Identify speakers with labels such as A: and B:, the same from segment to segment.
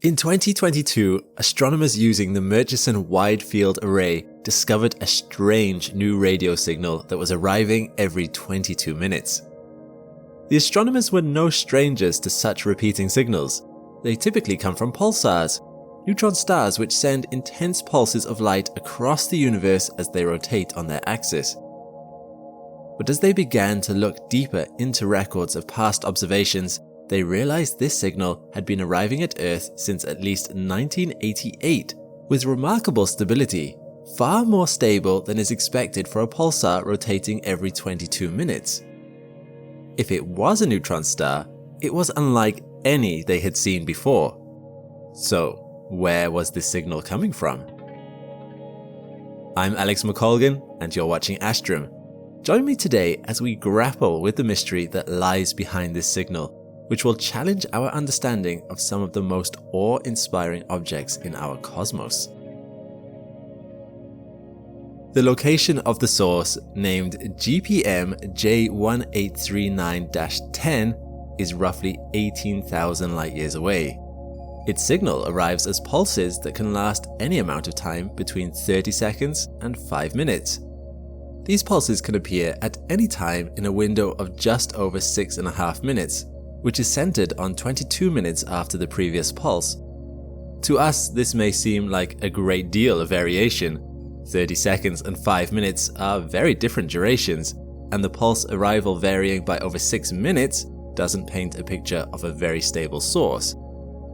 A: In 2022, astronomers using the Murchison Wide Field Array discovered a strange new radio signal that was arriving every 22 minutes. The astronomers were no strangers to such repeating signals. They typically come from pulsars, neutron stars which send intense pulses of light across the universe as they rotate on their axis. But as they began to look deeper into records of past observations, they realized this signal had been arriving at Earth since at least 1988, with remarkable stability, far more stable than is expected for a pulsar rotating every 22 minutes. If it was a neutron star, it was unlike any they had seen before. So, where was this signal coming from? I'm Alex McColgan, and you're watching Astrum. Join me today as we grapple with the mystery that lies behind this signal, which will challenge our understanding of some of the most awe-inspiring objects in our cosmos. The location of the source, named GPM J1839-10, is roughly 18,000 light-years away. Its signal arrives as pulses that can last any amount of time between 30 seconds and 5 minutes. These pulses can appear at any time in a window of just over 6.5 minutes, which is centered on 22 minutes after the previous pulse. To us, this may seem like a great deal of variation. 30 seconds and 5 minutes are very different durations, and the pulse arrival varying by over 6 minutes doesn't paint a picture of a very stable source.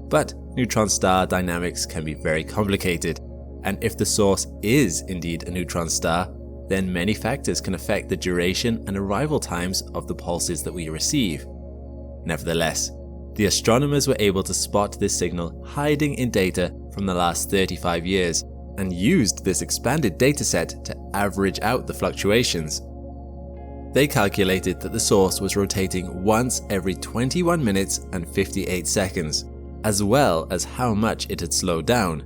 A: But neutron star dynamics can be very complicated, and if the source is indeed a neutron star, then many factors can affect the duration and arrival times of the pulses that we receive. Nevertheless, the astronomers were able to spot this signal hiding in data from the last 35 years and used this expanded dataset to average out the fluctuations. They calculated that the source was rotating once every 21 minutes and 58 seconds, as well as how much it had slowed down.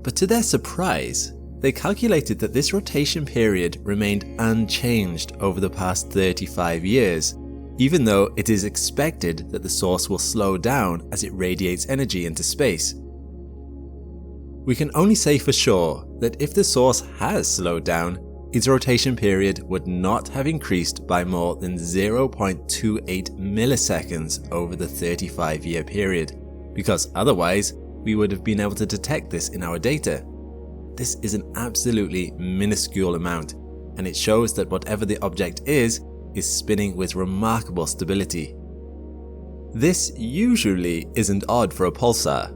A: But to their surprise, they calculated that this rotation period remained unchanged over the past 35 years, even though it is expected that the source will slow down as it radiates energy into space. We can only say for sure that if the source has slowed down, its rotation period would not have increased by more than 0.28 milliseconds over the 35-year period, because otherwise we would have been able to detect this in our data. This is an absolutely minuscule amount, and it shows that whatever the object is spinning with remarkable stability. This usually isn't odd for a pulsar.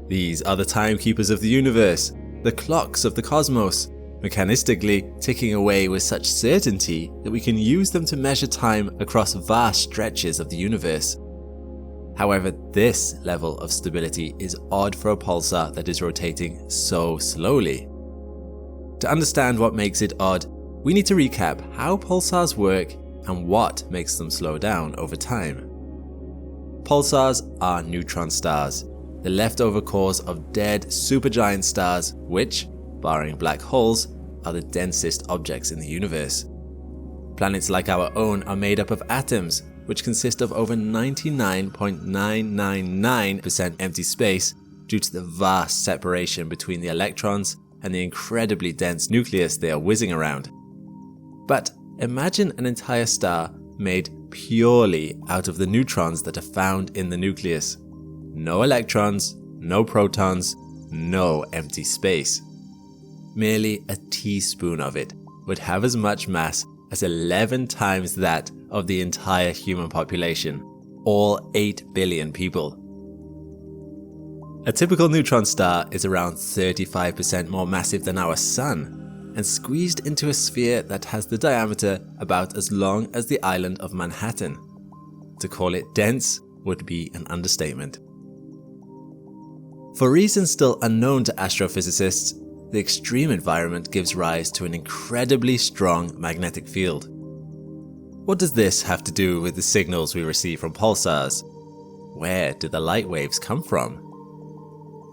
A: These are the timekeepers of the universe, the clocks of the cosmos, mechanistically ticking away with such certainty that we can use them to measure time across vast stretches of the universe. However, this level of stability is odd for a pulsar that is rotating so slowly. To understand what makes it odd, we need to recap how pulsars work and what makes them slow down over time. Pulsars are neutron stars, the leftover cores of dead supergiant stars which, barring black holes, are the densest objects in the universe. Planets like our own are made up of atoms, which consist of over 99.999% empty space due to the vast separation between the electrons and the incredibly dense nucleus they are whizzing around. But imagine an entire star made purely out of the neutrons that are found in the nucleus. No electrons, no protons, no empty space. Merely a teaspoon of it would have as much mass as 11 times that of the entire human population, all 8 billion people. A typical neutron star is around 35% more massive than our Sun, and squeezed into a sphere that has the diameter about as long as the island of Manhattan. To call it dense would be an understatement. For reasons still unknown to astrophysicists, the extreme environment gives rise to an incredibly strong magnetic field. What does this have to do with the signals we receive from pulsars? Where do the light waves come from?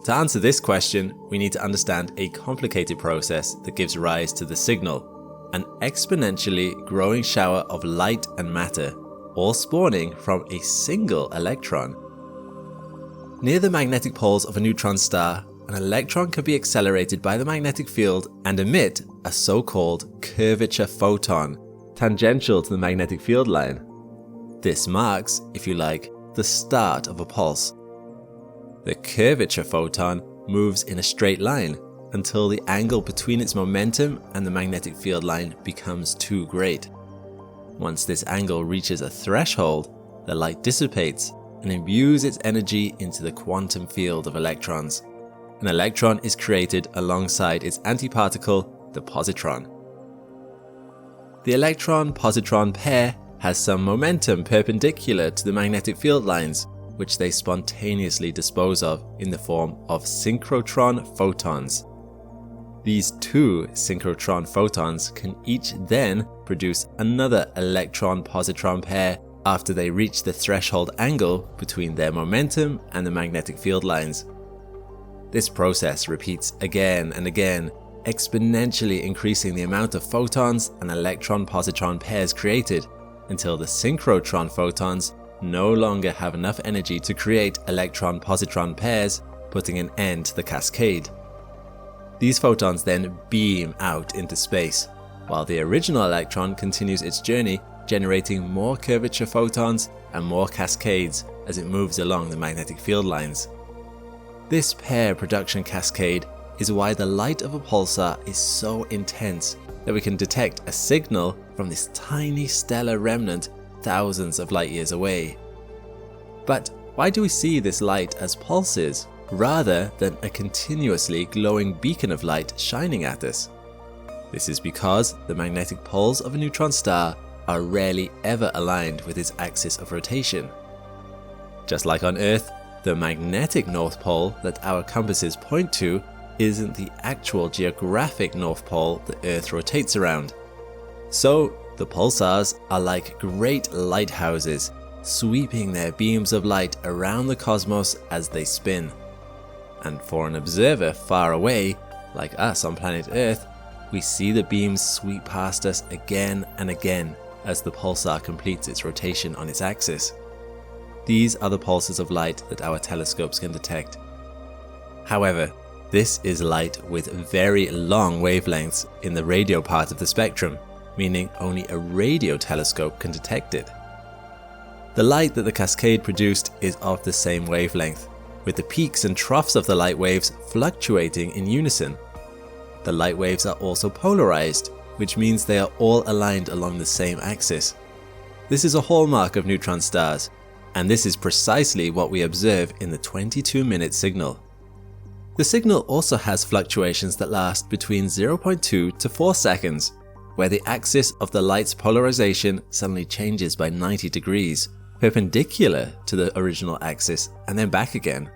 A: To answer this question, we need to understand a complicated process that gives rise to the signal, an exponentially growing shower of light and matter, all spawning from a single electron. Near the magnetic poles of a neutron star, an electron can be accelerated by the magnetic field and emit a so-called curvature photon, tangential to the magnetic field line. This marks, if you like, the start of a pulse. The curvature photon moves in a straight line until the angle between its momentum and the magnetic field line becomes too great. Once this angle reaches a threshold, the light dissipates and imbues its energy into the quantum field of electrons. An electron is created alongside its antiparticle, the positron. The electron-positron pair has some momentum perpendicular to the magnetic field lines, which they spontaneously dispose of in the form of synchrotron photons. These two synchrotron photons can each then produce another electron-positron pair after they reach the threshold angle between their momentum and the magnetic field lines. This process repeats again and again, exponentially increasing the amount of photons and electron-positron pairs created, until the synchrotron photons no longer have enough energy to create electron-positron pairs, putting an end to the cascade. These photons then beam out into space, while the original electron continues its journey, generating more curvature photons and more cascades as it moves along the magnetic field lines. This pair production cascade is why the light of a pulsar is so intense that we can detect a signal from this tiny stellar remnant thousands of light years away. But why do we see this light as pulses rather than a continuously glowing beacon of light shining at us? This is because the magnetic poles of a neutron star are rarely ever aligned with its axis of rotation. Just like on Earth, the magnetic North Pole that our compasses point to isn't the actual geographic North Pole the Earth rotates around. So, the pulsars are like great lighthouses, sweeping their beams of light around the cosmos as they spin. And for an observer far away, like us on planet Earth, we see the beams sweep past us again and again as the pulsar completes its rotation on its axis. These are the pulses of light that our telescopes can detect. However, this is light with very long wavelengths in the radio part of the spectrum, meaning only a radio telescope can detect it. The light that the cascade produced is of the same wavelength, with the peaks and troughs of the light waves fluctuating in unison. The light waves are also polarized, which means they are all aligned along the same axis. This is a hallmark of neutron stars, and this is precisely what we observe in the 22-minute signal. The signal also has fluctuations that last between 0.2 to 4 seconds, where the axis of the light's polarization suddenly changes by 90 degrees, perpendicular to the original axis and then back again.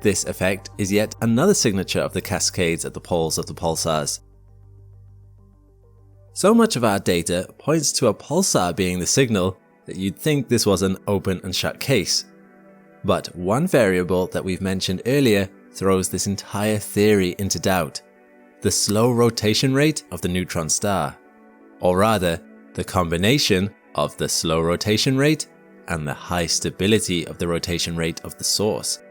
A: This effect is yet another signature of the cascades at the poles of the pulsars. So much of our data points to a pulsar being the signal that you'd think this was an open and shut case. But one variable that we've mentioned earlier throws this entire theory into doubt: the slow rotation rate of the neutron star. Or rather, the combination of the slow rotation rate and the high stability of the rotation rate of the source.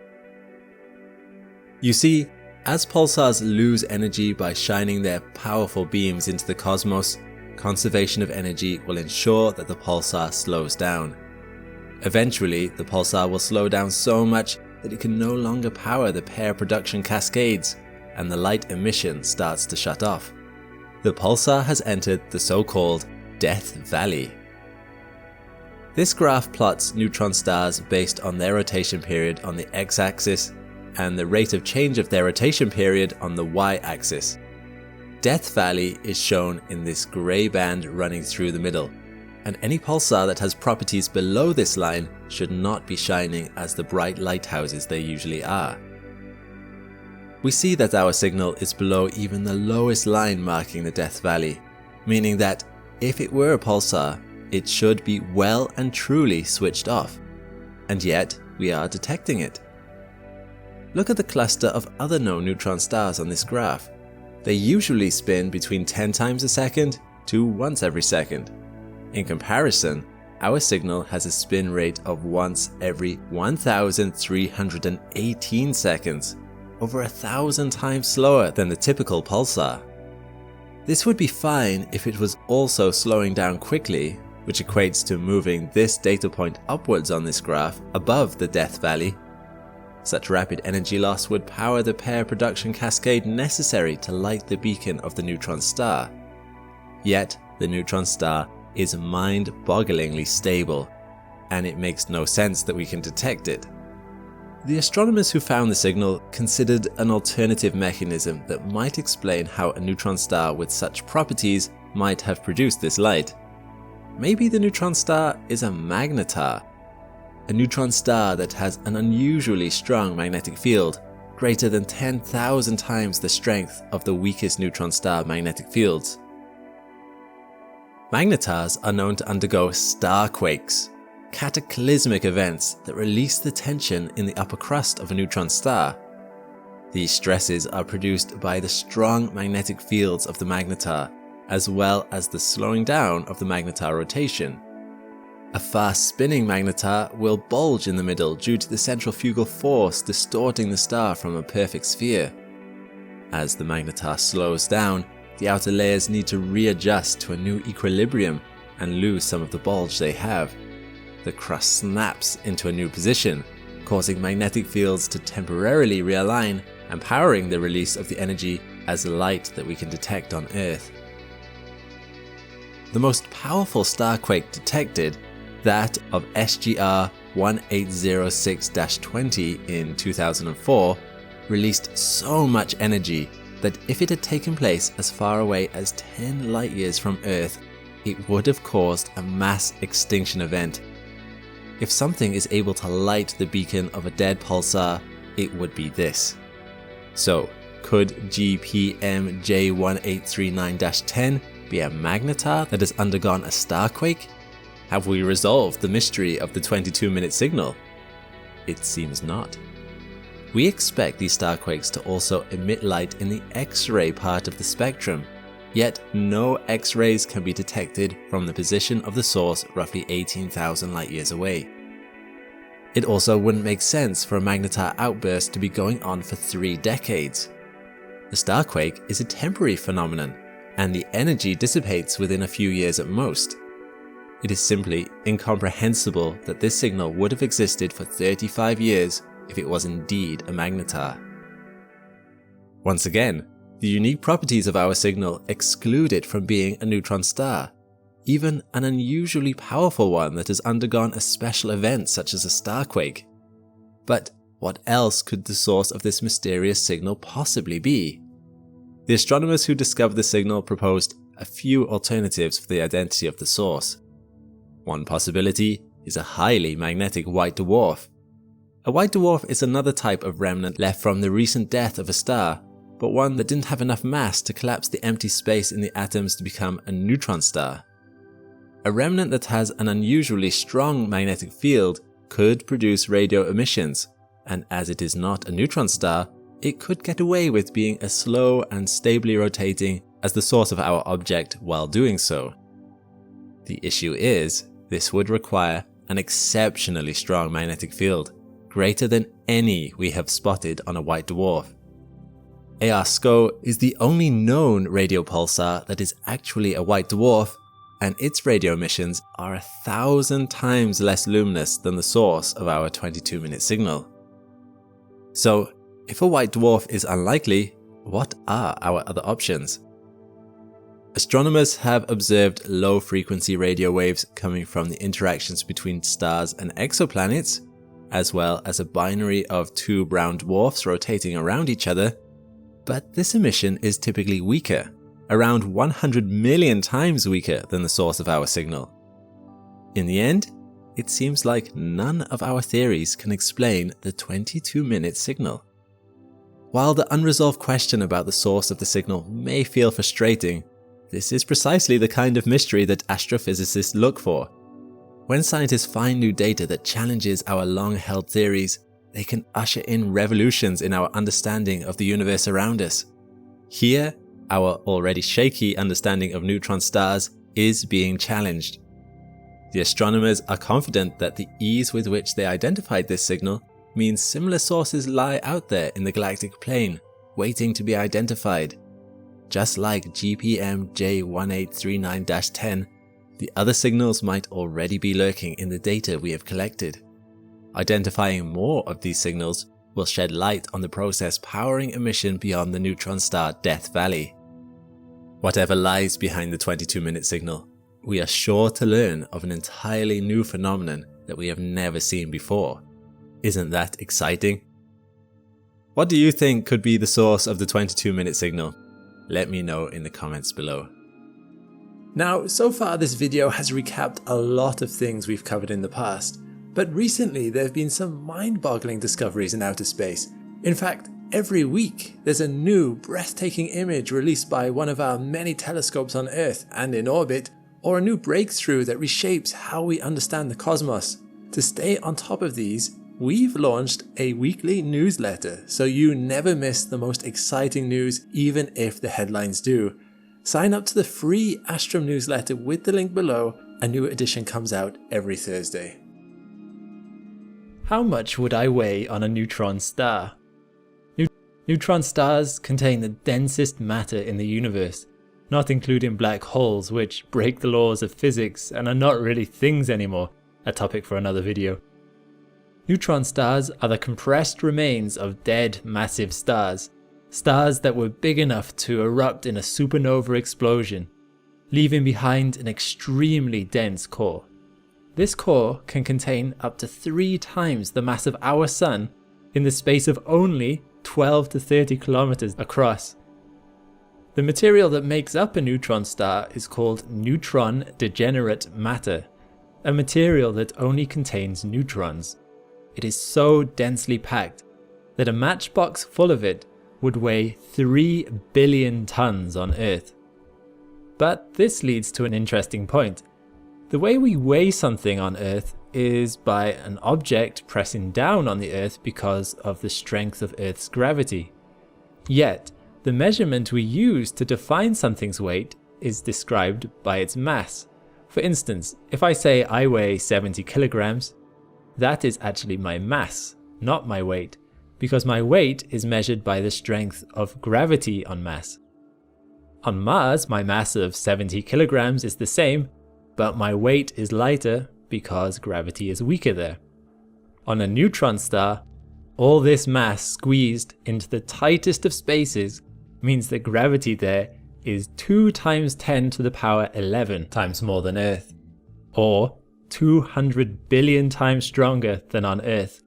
A: You see, as pulsars lose energy by shining their powerful beams into the cosmos, conservation of energy will ensure that the pulsar slows down. Eventually, the pulsar will slow down so much that it can no longer power the pair production cascades, and the light emission starts to shut off. The pulsar has entered the so-called Death Valley. This graph plots neutron stars based on their rotation period on the x-axis and the rate of change of their rotation period on the y-axis. Death Valley is shown in this grey band running through the middle, and any pulsar that has properties below this line should not be shining as the bright lighthouses they usually are. We see that our signal is below even the lowest line marking the Death Valley, meaning that if it were a pulsar, it should be well and truly switched off, and yet we are detecting it. Look at the cluster of other known neutron stars on this graph. They usually spin between 10 times a second to once every second. In comparison, our signal has a spin rate of once every 1,318 seconds, over 1,000 times slower than the typical pulsar. This would be fine if it was also slowing down quickly, which equates to moving this data point upwards on this graph above the death valley. Such rapid energy loss would power the pair production cascade necessary to light the beacon of the neutron star. Yet, the neutron star is mind-bogglingly stable, and it makes no sense that we can detect it. The astronomers who found the signal considered an alternative mechanism that might explain how a neutron star with such properties might have produced this light. Maybe the neutron star is a magnetar, a neutron star that has an unusually strong magnetic field, greater than 10,000 times the strength of the weakest neutron star magnetic fields. Magnetars are known to undergo starquakes, cataclysmic events that release the tension in the upper crust of a neutron star. These stresses are produced by the strong magnetic fields of the magnetar, as well as the slowing down of the magnetar rotation. A fast-spinning magnetar will bulge in the middle due to the centrifugal force distorting the star from a perfect sphere. As the magnetar slows down, the outer layers need to readjust to a new equilibrium and lose some of the bulge they have. The crust snaps into a new position, causing magnetic fields to temporarily realign and powering the release of the energy as light that we can detect on Earth. The most powerful starquake detected, that of SGR 1806-20 in 2004, released so much energy that if it had taken place as far away as 10 light years from Earth, it would have caused a mass extinction event. If something is able to light the beacon of a dead pulsar, it would be this. So, could GPM J1839-10 be a magnetar that has undergone a starquake? Have we resolved the mystery of the 22-minute signal? It seems not. We expect these starquakes to also emit light in the X-ray part of the spectrum, yet no X-rays can be detected from the position of the source roughly 18,000 light-years away. It also wouldn't make sense for a magnetar outburst to be going on for 3 decades. The starquake is a temporary phenomenon, and the energy dissipates within a few years at most. It is simply incomprehensible that this signal would have existed for 35 years if it was indeed a magnetar. Once again, the unique properties of our signal exclude it from being a neutron star, even an unusually powerful one that has undergone a special event such as a starquake. But what else could the source of this mysterious signal possibly be? The astronomers who discovered the signal proposed a few alternatives for the identity of the source. One possibility is a highly magnetic white dwarf. A white dwarf is another type of remnant left from the recent death of a star, but one that didn't have enough mass to collapse the empty space in the atoms to become a neutron star. A remnant that has an unusually strong magnetic field could produce radio emissions, and as it is not a neutron star, it could get away with being as slow and stably rotating as the source of our object while doing so. The issue is, this would require an exceptionally strong magnetic field, greater than any we have spotted on a white dwarf. AR-SCO is the only known radio pulsar that is actually a white dwarf, and its radio emissions are 1,000 times less luminous than the source of our 22-minute signal. So, if a white dwarf is unlikely, what are our other options? Astronomers have observed low-frequency radio waves coming from the interactions between stars and exoplanets, as well as a binary of 2 brown dwarfs rotating around each other, but this emission is typically weaker, around 100 million times weaker than the source of our signal. In the end, it seems like none of our theories can explain the 22-minute signal. While the unresolved question about the source of the signal may feel frustrating, this is precisely the kind of mystery that astrophysicists look for. When scientists find new data that challenges our long-held theories, they can usher in revolutions in our understanding of the universe around us. Here, our already shaky understanding of neutron stars is being challenged. The astronomers are confident that the ease with which they identified this signal means similar sources lie out there in the galactic plane, waiting to be identified. Just like GPM J1839-10, the other signals might already be lurking in the data we have collected. Identifying more of these signals will shed light on the process powering emission beyond the neutron star Death Valley. Whatever lies behind the 22-minute signal, we are sure to learn of an entirely new phenomenon that we have never seen before. Isn't that exciting? What do you think could be the source of the 22-minute signal? Let me know in the comments below. Now, so far this video has recapped a lot of things we've covered in the past, but recently there have been some mind-boggling discoveries in outer space. In fact, every week there's a new breathtaking image released by one of our many telescopes on Earth and in orbit, or a new breakthrough that reshapes how we understand the cosmos. To stay on top of these, we've launched a weekly newsletter so you never miss the most exciting news, even if the headlines do. Sign up to the free Astrum newsletter with the link below. A new edition comes out every Thursday.
B: How much would I weigh on a neutron star? Neutron stars contain the densest matter in the universe, not including black holes, which break the laws of physics and are not really things anymore, a topic for another video. Neutron stars are the compressed remains of dead massive stars, stars that were big enough to erupt in a supernova explosion, leaving behind an extremely dense core. This core can contain up to 3 times the mass of our Sun in the space of only 12 to 30 kilometers across. The material that makes up a neutron star is called neutron degenerate matter, a material that only contains neutrons. It is so densely packed that a matchbox full of it would weigh 3 billion tons on Earth. But this leads to an interesting point. The way we weigh something on Earth is by an object pressing down on the Earth because of the strength of Earth's gravity. Yet, the measurement we use to define something's weight is described by its mass. For instance, if I say I weigh 70 kilograms, that is actually my mass, not my weight, because my weight is measured by the strength of gravity on mass. On Mars, my mass of 70 kilograms is the same, but my weight is lighter because gravity is weaker there. On a neutron star, all this mass squeezed into the tightest of spaces means that gravity there is 2 times 10 to the power 11 times more than Earth, or 200 billion times stronger than on Earth.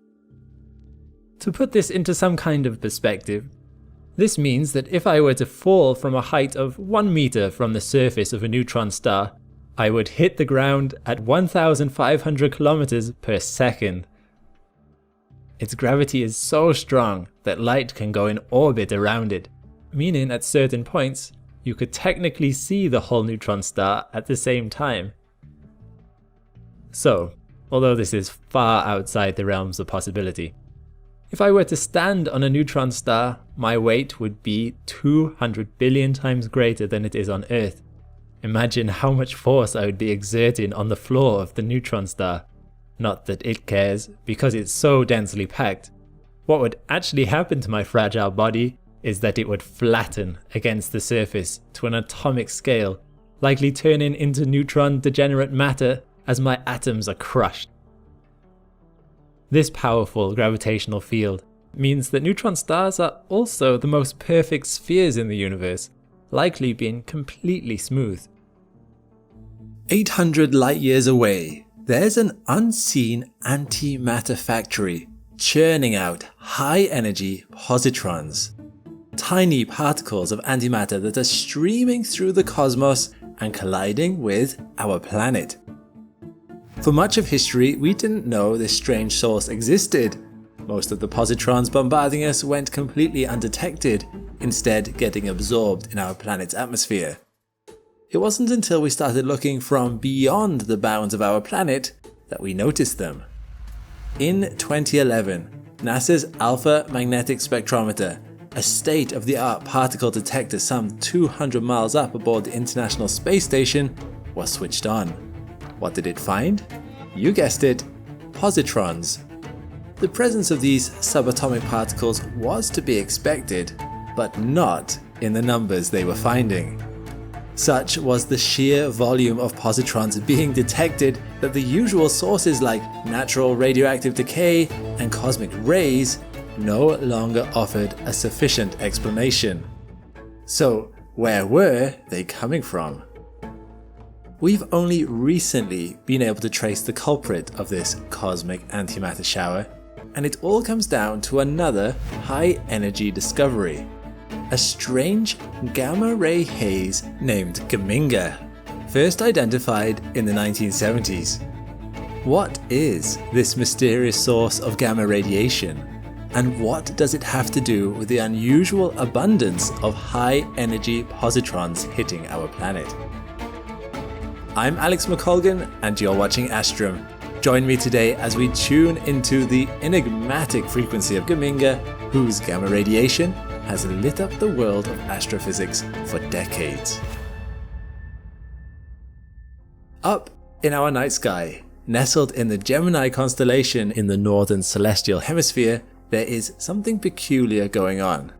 B: To put this into some kind of perspective, this means that if I were to fall from a height of 1 meter from the surface of a neutron star, I would hit the ground at 1,500 kilometers per second. Its gravity is so strong that light can go in orbit around it, meaning at certain points you could technically see the whole neutron star at the same time. So, although this is far outside the realms of possibility, if I were to stand on a neutron star, my weight would be 200 billion times greater than it is on Earth. Imagine how much force I would be exerting on the floor of the neutron star. Not that it cares, because it's so densely packed. What would actually happen to my fragile body is that it would flatten against the surface to an atomic scale, likely turning into neutron degenerate matter as my atoms are crushed. This powerful gravitational field means that neutron stars are also the most perfect spheres in the universe, likely being completely smooth.
A: 800 light years away, there's an unseen antimatter factory churning out high-energy positrons, tiny particles of antimatter that are streaming through the cosmos and colliding with our planet. For much of history, we didn't know this strange source existed. Most of the positrons bombarding us went completely undetected, instead getting absorbed in our planet's atmosphere. It wasn't until we started looking from beyond the bounds of our planet that we noticed them. In 2011, NASA's Alpha Magnetic Spectrometer, a state-of-the-art particle detector some 200 miles up aboard the International Space Station, was switched on. What did it find? You guessed it, positrons. The presence of these subatomic particles was to be expected, but not in the numbers they were finding. Such was the sheer volume of positrons being detected that the usual sources like natural radioactive decay and cosmic rays no longer offered a sufficient explanation. So, where were they coming from? We've only recently been able to trace the culprit of this cosmic antimatter shower, and it all comes down to another high-energy discovery. A strange gamma-ray haze named Geminga, first identified in the 1970s. What is this mysterious source of gamma radiation, and what does it have to do with the unusual abundance of high-energy positrons hitting our planet? I'm Alex McColgan, and you're watching Astrum. Join me today as we tune into the enigmatic frequency of Geminga, whose gamma radiation has lit up the world of astrophysics for decades. Up in our night sky, nestled in the Gemini constellation in the northern celestial hemisphere, there is something peculiar going on.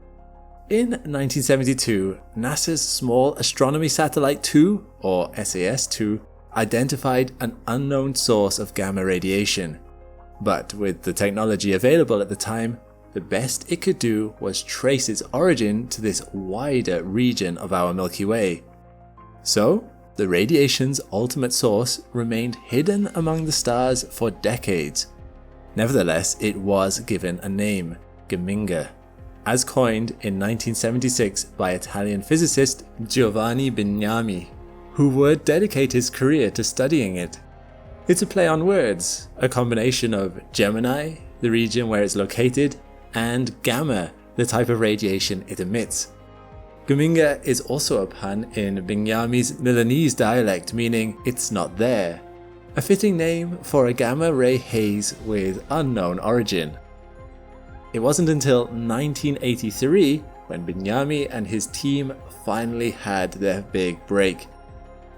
A: In 1972, NASA's Small Astronomy Satellite 2, or SAS-2, identified an unknown source of gamma radiation. But with the technology available at the time, the best it could do was trace its origin to this wider region of our Milky Way. So, the radiation's ultimate source remained hidden among the stars for decades. Nevertheless, it was given a name, Geminga, as coined in 1976 by Italian physicist Giovanni Bignami, who would dedicate his career to studying it. It's a play on words, a combination of Gemini, the region where it's located, and gamma, the type of radiation it emits. Geminga is also a pun in Bignami's Milanese dialect, meaning it's not there, a fitting name for a gamma-ray haze with unknown origin. It wasn't until 1983 when Bignami and his team finally had their big break.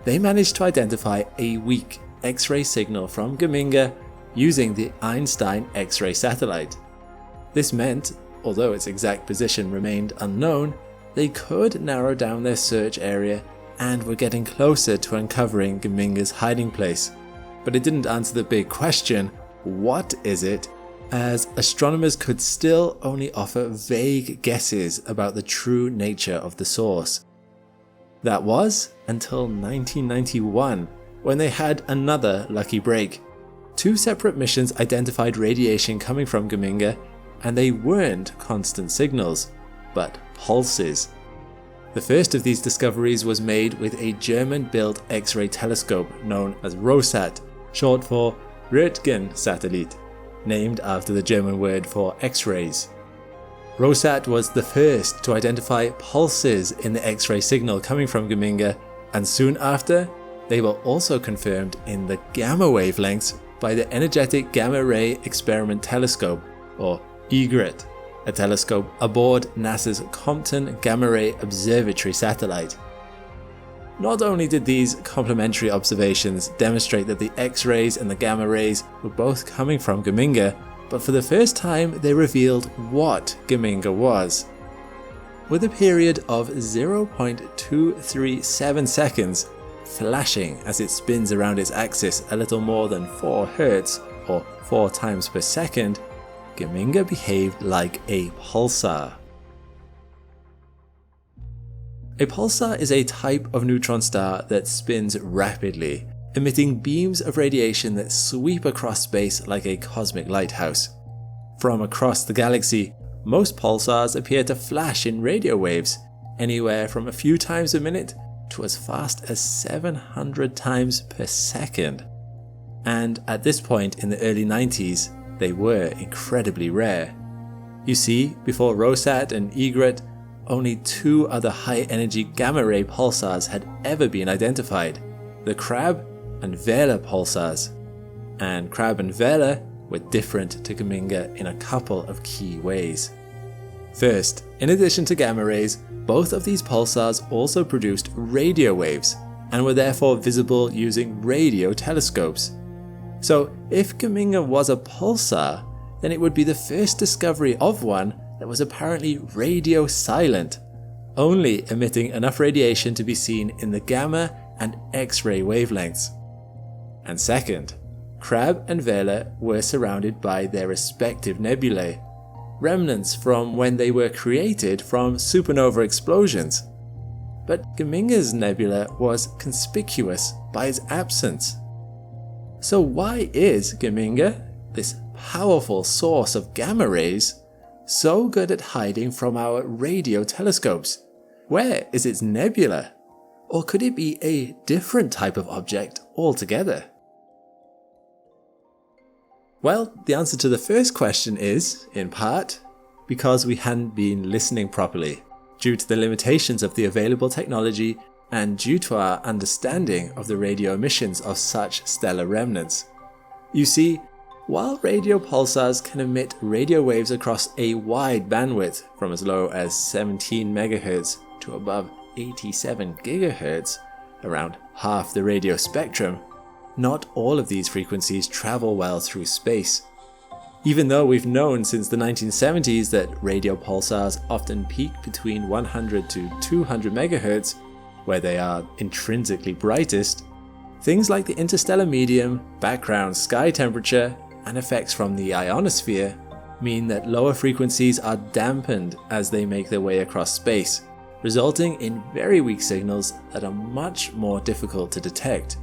A: They managed to identify a weak X-ray signal from Geminga using the Einstein X-ray satellite. This meant, although its exact position remained unknown, they could narrow down their search area and were getting closer to uncovering Geminga's hiding place. But it didn't answer the big question, what is it? As astronomers could still only offer vague guesses about the true nature of the source. That was until 1991, when they had another lucky break. Two separate missions identified radiation coming from Geminga, and they weren't constant signals, but pulses. The first of these discoveries was made with a German-built X-ray telescope known as ROSAT, short for Röntgensatellit, named after the German word for X-rays. ROSAT was the first to identify pulses in the X-ray signal coming from Geminga, and soon after, they were also confirmed in the gamma wavelengths by the Energetic Gamma Ray Experiment Telescope, or EGRET, a telescope aboard NASA's Compton Gamma Ray Observatory satellite. Not only did these complementary observations demonstrate that the X-rays and the gamma rays were both coming from Geminga, but for the first time they revealed what Geminga was. With a period of 0.237 seconds, flashing as it spins around its axis a little more than 4 Hz, or 4 times per second, Geminga behaved like a pulsar. A pulsar is a type of neutron star that spins rapidly, emitting beams of radiation that sweep across space like a cosmic lighthouse. From across the galaxy, most pulsars appear to flash in radio waves, anywhere from a few times a minute to as fast as 700 times per second. And at this point in the early 90s, they were incredibly rare. You see, before ROSAT and EGRET, only 2 other high-energy gamma-ray pulsars had ever been identified, the Crab and Vela pulsars. And Crab and Vela were different to Geminga in a couple of key ways. First, in addition to gamma rays, both of these pulsars also produced radio waves, and were therefore visible using radio telescopes. So if Geminga was a pulsar, then it would be the first discovery of one that was apparently radio silent, only emitting enough radiation to be seen in the gamma and X-ray wavelengths. And second, Crab and Vela were surrounded by their respective nebulae, remnants from when they were created from supernova explosions. But Geminga's nebula was conspicuous by its absence. So why is Geminga, this powerful source of gamma rays, so good at hiding from our radio telescopes? Where is its nebula? Or could it be a different type of object altogether? Well, the answer to the first question is, in part, because we hadn't been listening properly, due to the limitations of the available technology and due to our understanding of the radio emissions of such stellar remnants. You see, while radio pulsars can emit radio waves across a wide bandwidth from as low as 17 MHz to above 87 GHz, around half the radio spectrum, not all of these frequencies travel well through space. Even though we've known since the 1970s that radio pulsars often peak between 100 to 200 MHz, where they are intrinsically brightest, things like the interstellar medium, background sky temperature, and effects from the ionosphere mean that lower frequencies are dampened as they make their way across space, resulting in very weak signals that are much more difficult to detect.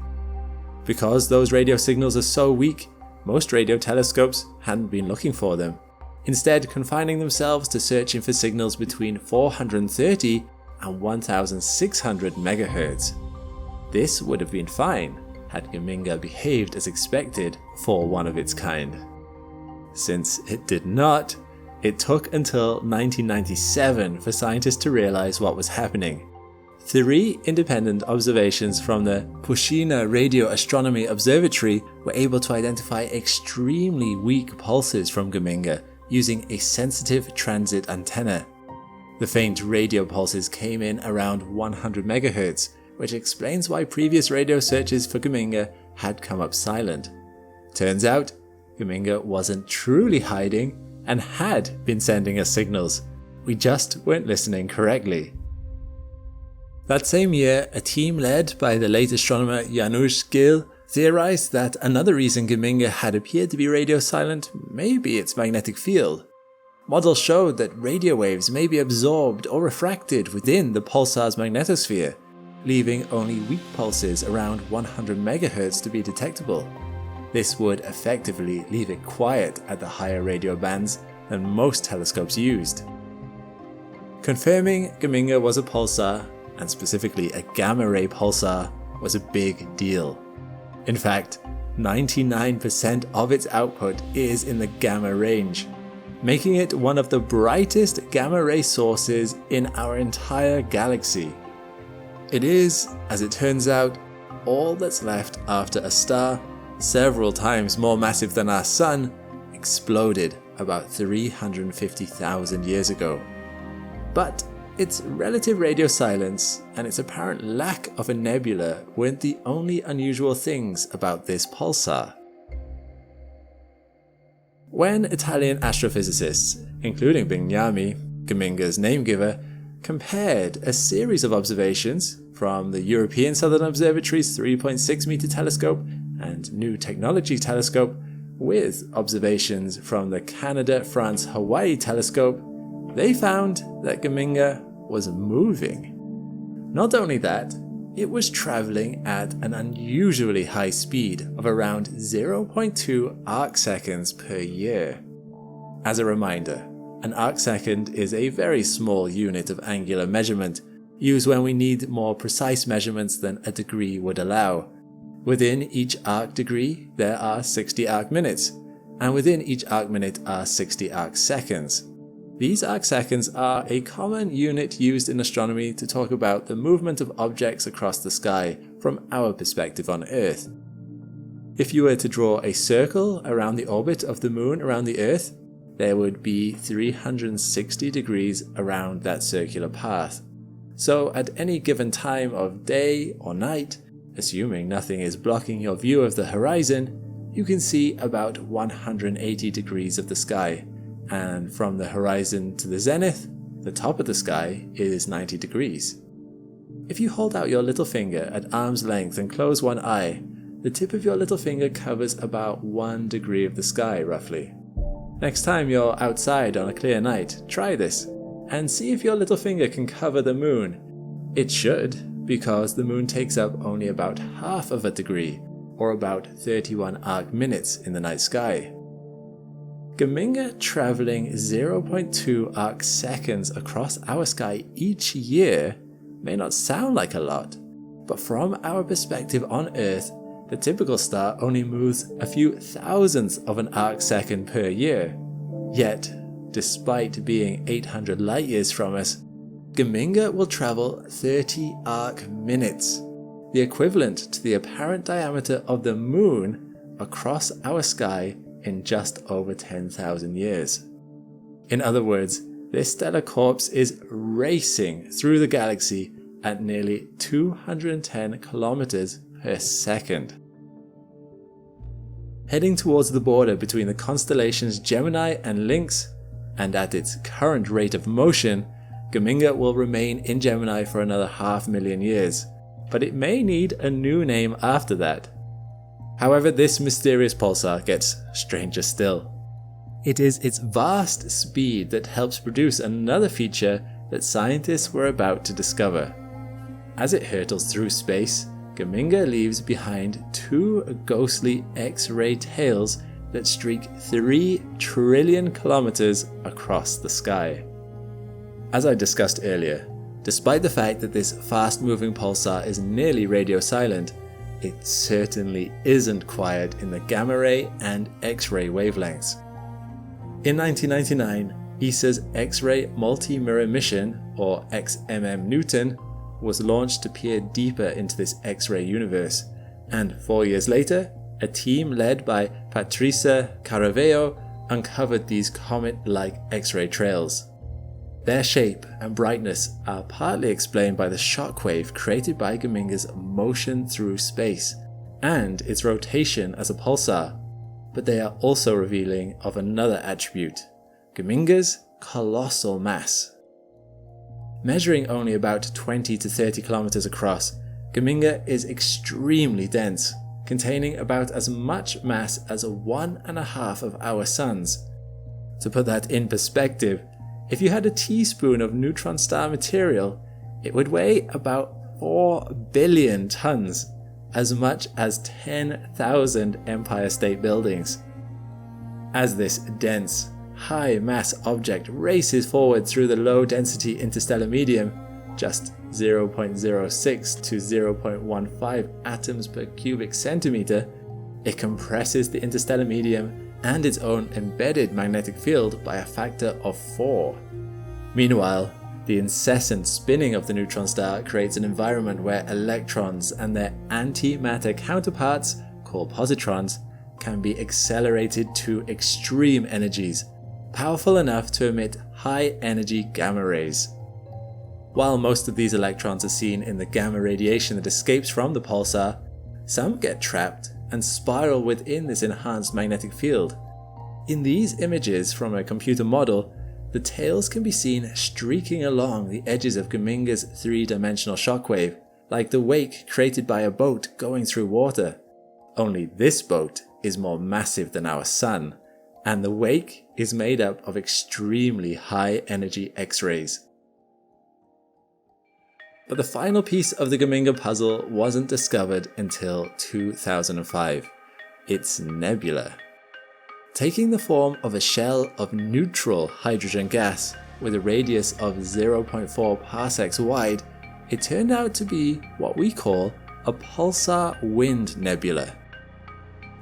A: Because those radio signals are so weak, most radio telescopes hadn't been looking for them, instead confining themselves to searching for signals between 430 and 1600 MHz. This would have been fine had Geminga behaved as expected for one of its kind. Since it did not, it took until 1997 for scientists to realize what was happening. 3 independent observations from the Pushina Radio Astronomy Observatory were able to identify extremely weak pulses from Geminga using a sensitive transit antenna. The faint radio pulses came in around 100 MHz, which explains why previous radio searches for Geminga had come up silent. Turns out, Geminga wasn't truly hiding and had been sending us signals. We just weren't listening correctly. That same year, a team led by the late astronomer Janusz Gill theorized that another reason Geminga had appeared to be radio silent may be its magnetic field. Models showed that radio waves may be absorbed or refracted within the pulsar's magnetosphere, leaving only weak pulses around 100 MHz to be detectable. This would effectively leave it quiet at the higher radio bands than most telescopes used. Confirming Geminga was a pulsar, and specifically a gamma-ray pulsar, was a big deal. In fact, 99% of its output is in the gamma range, making it one of the brightest gamma-ray sources in our entire galaxy. It is, as it turns out, all that's left after a star, several times more massive than our Sun, exploded about 350,000 years ago. But its relative radio silence and its apparent lack of a nebula weren't the only unusual things about this pulsar. When Italian astrophysicists, including Bignami, Geminga's name-giver, compared a series of observations from the European Southern Observatory's 3.6 meter telescope and New Technology telescope with observations from the Canada-France-Hawaii telescope, they found that Geminga was moving. Not only that, it was traveling at an unusually high speed of around 0.2 arcseconds per year. As a reminder, an arcsecond is a very small unit of angular measurement, used when we need more precise measurements than a degree would allow. Within each arc degree, there are 60 arc minutes, and within each arc minute are 60 arc seconds. These arcseconds are a common unit used in astronomy to talk about the movement of objects across the sky from our perspective on Earth. If you were to draw a circle around the orbit of the Moon around the Earth, there would be 360 degrees around that circular path. So at any given time of day or night, assuming nothing is blocking your view of the horizon, you can see about 180 degrees of the sky, and from the horizon to the zenith, the top of the sky is 90 degrees. If you hold out your little finger at arm's length and close one eye, the tip of your little finger covers about 1 degree of the sky roughly. Next time you're outside on a clear night, try this and see if your little finger can cover the moon. It should, because the moon takes up only about half of a degree, or about 31 arc minutes in the night sky. Geminga traveling 0.2 arc seconds across our sky each year may not sound like a lot, but from our perspective on Earth, the typical star only moves a few thousandths of an arc second per year. Yet, despite being 800 light years from us, Geminga will travel 30 arc minutes, the equivalent to the apparent diameter of the moon across our sky in just over 10,000 years. In other words, this stellar corpse is racing through the galaxy at nearly 210 kilometers per second. Heading towards the border between the constellations Gemini and Lynx, and at its current rate of motion, Geminga will remain in Gemini for another 500,000 years, but it may need a new name after that. However, this mysterious pulsar gets stranger still. It is its vast speed that helps produce another feature that scientists were about to discover. As it hurtles through space, Geminga leaves behind 2 ghostly X-ray tails that streak 3 trillion kilometers across the sky. As I discussed earlier, despite the fact that this fast-moving pulsar is nearly radio silent, it certainly isn't quiet in the gamma ray and X-ray wavelengths. In 1999, ESA's X-ray Multi-Mirror Mission, or XMM Newton, was launched to peer deeper into this X-ray universe, and 4 years later, a team led by Patricia Caraveo uncovered these comet-like X-ray trails. Their shape and brightness are partly explained by the shockwave created by Geminga's motion through space and its rotation as a pulsar, but they are also revealing of another attribute: Geminga's colossal mass. Measuring only about 20 to 30 kilometers across, Geminga is extremely dense, containing about as much mass as 1.5 of our suns. To put that in perspective, if you had a teaspoon of neutron star material, it would weigh about 4 billion tons, as much as 10,000 Empire State Buildings. As this dense, high-mass object races forward through the low-density interstellar medium, just 0.06 to 0.15 atoms per cubic centimeter, it compresses the interstellar medium and its own embedded magnetic field by a factor of 4. Meanwhile, the incessant spinning of the neutron star creates an environment where electrons and their antimatter counterparts, called positrons, can be accelerated to extreme energies, powerful enough to emit high-energy gamma rays. While most of these electrons are seen in the gamma radiation that escapes from the pulsar, some get trapped and spiral within this enhanced magnetic field. In these images from a computer model, the tails can be seen streaking along the edges of Geminga's 3-dimensional shockwave, like the wake created by a boat going through water. Only this boat is more massive than our sun, and the wake is made up of extremely high-energy X-rays. But the final piece of the Geminga puzzle wasn't discovered until 2005. Its nebula. Taking the form of a shell of neutral hydrogen gas with a radius of 0.4 parsecs wide, it turned out to be what we call a pulsar wind nebula.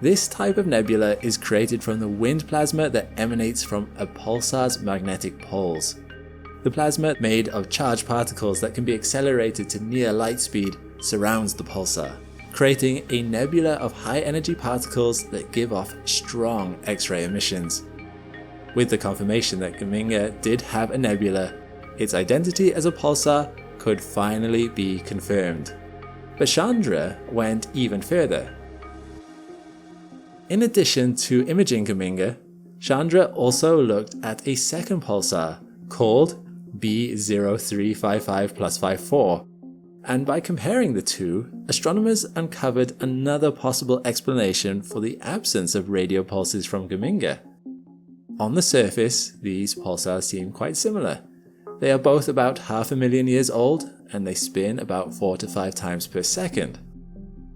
A: This type of nebula is created from the wind plasma that emanates from a pulsar's magnetic poles. The plasma, made of charged particles that can be accelerated to near light speed, surrounds the pulsar, creating a nebula of high-energy particles that give off strong X-ray emissions. With the confirmation that Geminga did have a nebula, its identity as a pulsar could finally be confirmed. But Chandra went even further. In addition to imaging Geminga, Chandra also looked at a second pulsar called B0355+54, and by comparing the two, astronomers uncovered another possible explanation for the absence of radio pulses from Geminga. On the surface, these pulsars seem quite similar. They are both about 500,000 years old, and they spin about 4 to 5 times per second.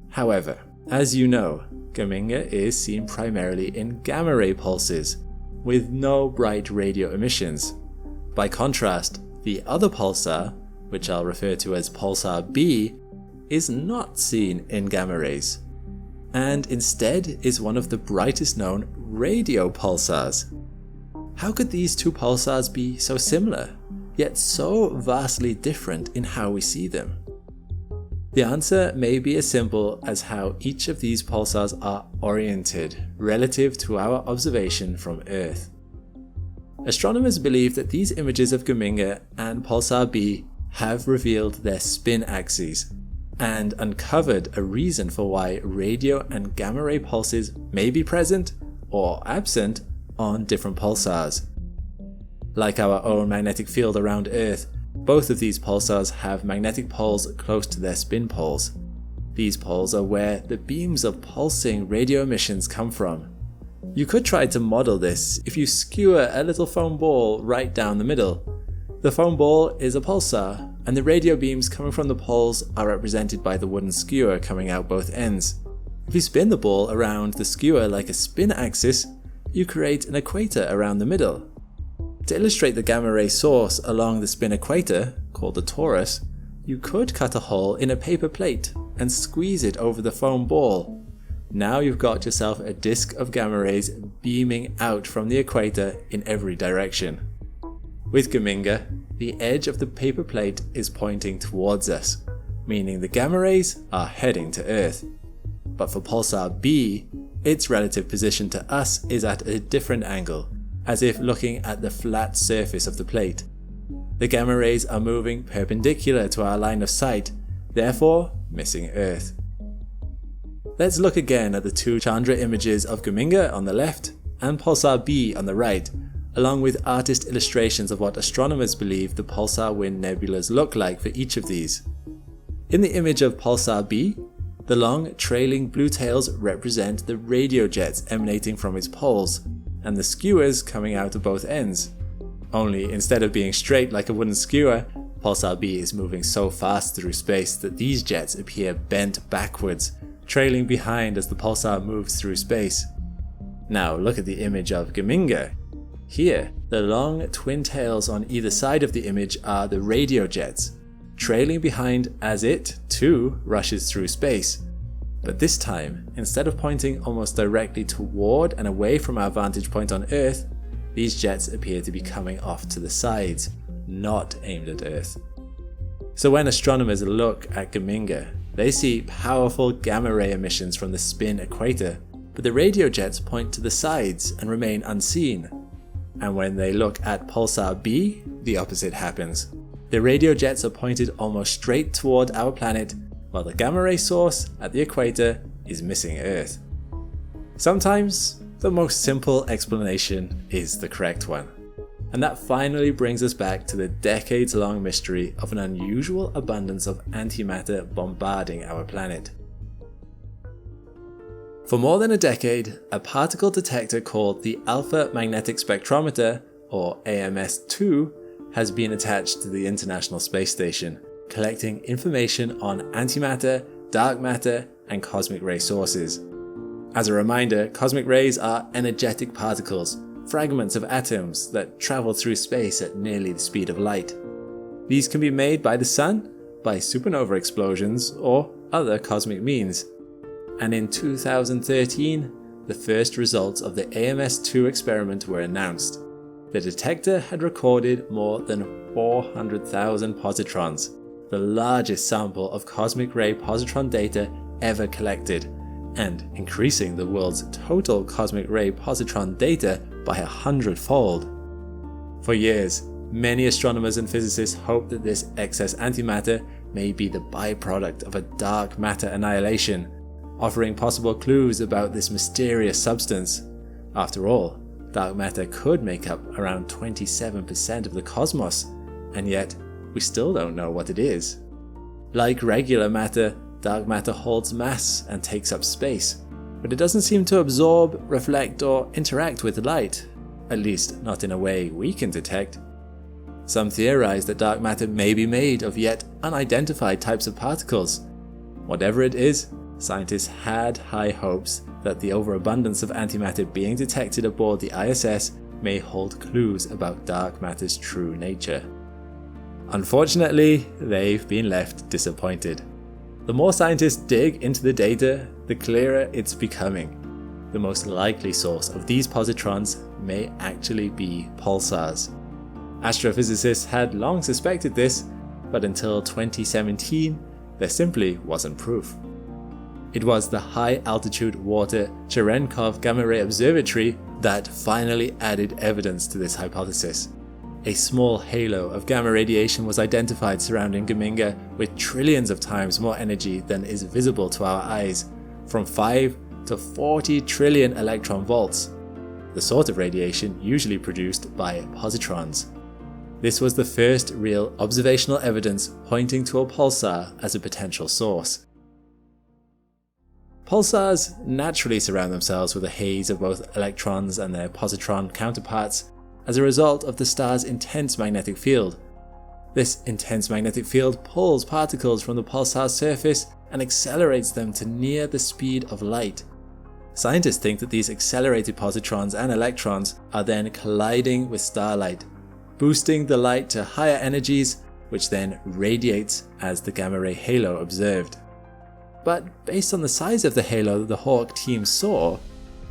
A: However, as you know, Geminga is seen primarily in gamma ray pulses, with no bright radio emissions. By contrast, the other pulsar, which I'll refer to as pulsar B, is not seen in gamma rays, and instead is one of the brightest known radio pulsars. How could these two pulsars be so similar, yet so vastly different in how we see them? The answer may be as simple as how each of these pulsars are oriented relative to our observation from Earth. Astronomers believe that these images of Geminga and pulsar B have revealed their spin axes and uncovered a reason for why radio and gamma ray pulses may be present or absent on different pulsars. Like our own magnetic field around Earth, both of these pulsars have magnetic poles close to their spin poles. These poles are where the beams of pulsing radio emissions come from. You could try to model this if you skewer a little foam ball right down the middle. The foam ball is a pulsar, and the radio beams coming from the poles are represented by the wooden skewer coming out both ends. If you spin the ball around the skewer like a spin axis, you create an equator around the middle. To illustrate the gamma ray source along the spin equator, called the torus, you could cut a hole in a paper plate and squeeze it over the foam ball. Now you've got yourself a disk of gamma rays beaming out from the equator in every direction. With Geminga, the edge of the paper plate is pointing towards us, meaning the gamma rays are heading to Earth. But for pulsar B, its relative position to us is at a different angle, as if looking at the flat surface of the plate. The gamma rays are moving perpendicular to our line of sight, therefore missing Earth. Let's look again at the two Chandra images of Geminga on the left and pulsar B on the right, along with artist illustrations of what astronomers believe the pulsar wind nebulas look like for each of these. In the image of pulsar B, the long trailing blue tails represent the radio jets emanating from its poles, and the skewers coming out of both ends. Only instead of being straight like a wooden skewer, pulsar B is moving so fast through space that these jets appear bent backwards, trailing behind as the pulsar moves through space. Now look at the image of Geminga. Here, the long twin tails on either side of the image are the radio jets, trailing behind as it, too, rushes through space. But this time, instead of pointing almost directly toward and away from our vantage point on Earth, these jets appear to be coming off to the sides, not aimed at Earth. So when astronomers look at Geminga, they see powerful gamma ray emissions from the spin equator, but the radio jets point to the sides and remain unseen. And when they look at pulsar B, the opposite happens. The radio jets are pointed almost straight toward our planet, while the gamma ray source at the equator is missing Earth. Sometimes, the most simple explanation is the correct one. And that finally brings us back to the decades-long mystery of an unusual abundance of antimatter bombarding our planet. For more than a decade, a particle detector called the Alpha Magnetic Spectrometer, or AMS-2, has been attached to the International Space Station, collecting information on antimatter, dark matter, and cosmic ray sources. As a reminder, cosmic rays are energetic particles, fragments of atoms that travel through space at nearly the speed of light. These can be made by the sun, by supernova explosions, or other cosmic means. And in 2013, the first results of the AMS-2 experiment were announced. The detector had recorded more than 400,000 positrons, the largest sample of cosmic ray positron data ever collected, and increasing the world's total cosmic ray positron data by 100-fold. For years, Many astronomers and physicists hope that this excess antimatter may be the byproduct of a dark matter annihilation, offering possible clues about this mysterious substance. After all, dark matter could make up around 27% of the cosmos, and yet we still don't know what it is. Like regular matter, dark matter holds mass and takes up space, but it doesn't seem to absorb, reflect, or interact with light, at least not in a way we can detect. Some theorize that dark matter may be made of yet unidentified types of particles. Whatever it is, scientists had high hopes that the overabundance of antimatter being detected aboard the ISS may hold clues about dark matter's true nature. Unfortunately, they've been left disappointed. The more scientists dig into the data, the clearer it's becoming. The most likely source of these positrons may actually be pulsars. Astrophysicists had long suspected this, but until 2017, there simply wasn't proof. It was the high-altitude water Cherenkov Gamma Ray Observatory that finally added evidence to this hypothesis. A small halo of gamma radiation was identified surrounding Geminga with trillions of times more energy than is visible to our eyes, from 5 to 40 trillion electron volts, the sort of radiation usually produced by positrons. This was the first real observational evidence pointing to a pulsar as a potential source. Pulsars naturally surround themselves with a haze of both electrons and their positron counterparts as a result of the star's intense magnetic field. This intense magnetic field pulls particles from the pulsar's surface and accelerates them to near the speed of light. Scientists think that these accelerated positrons and electrons are then colliding with starlight, boosting the light to higher energies, which then radiates as the gamma ray halo observed. But based on the size of the halo that the Hawk team saw,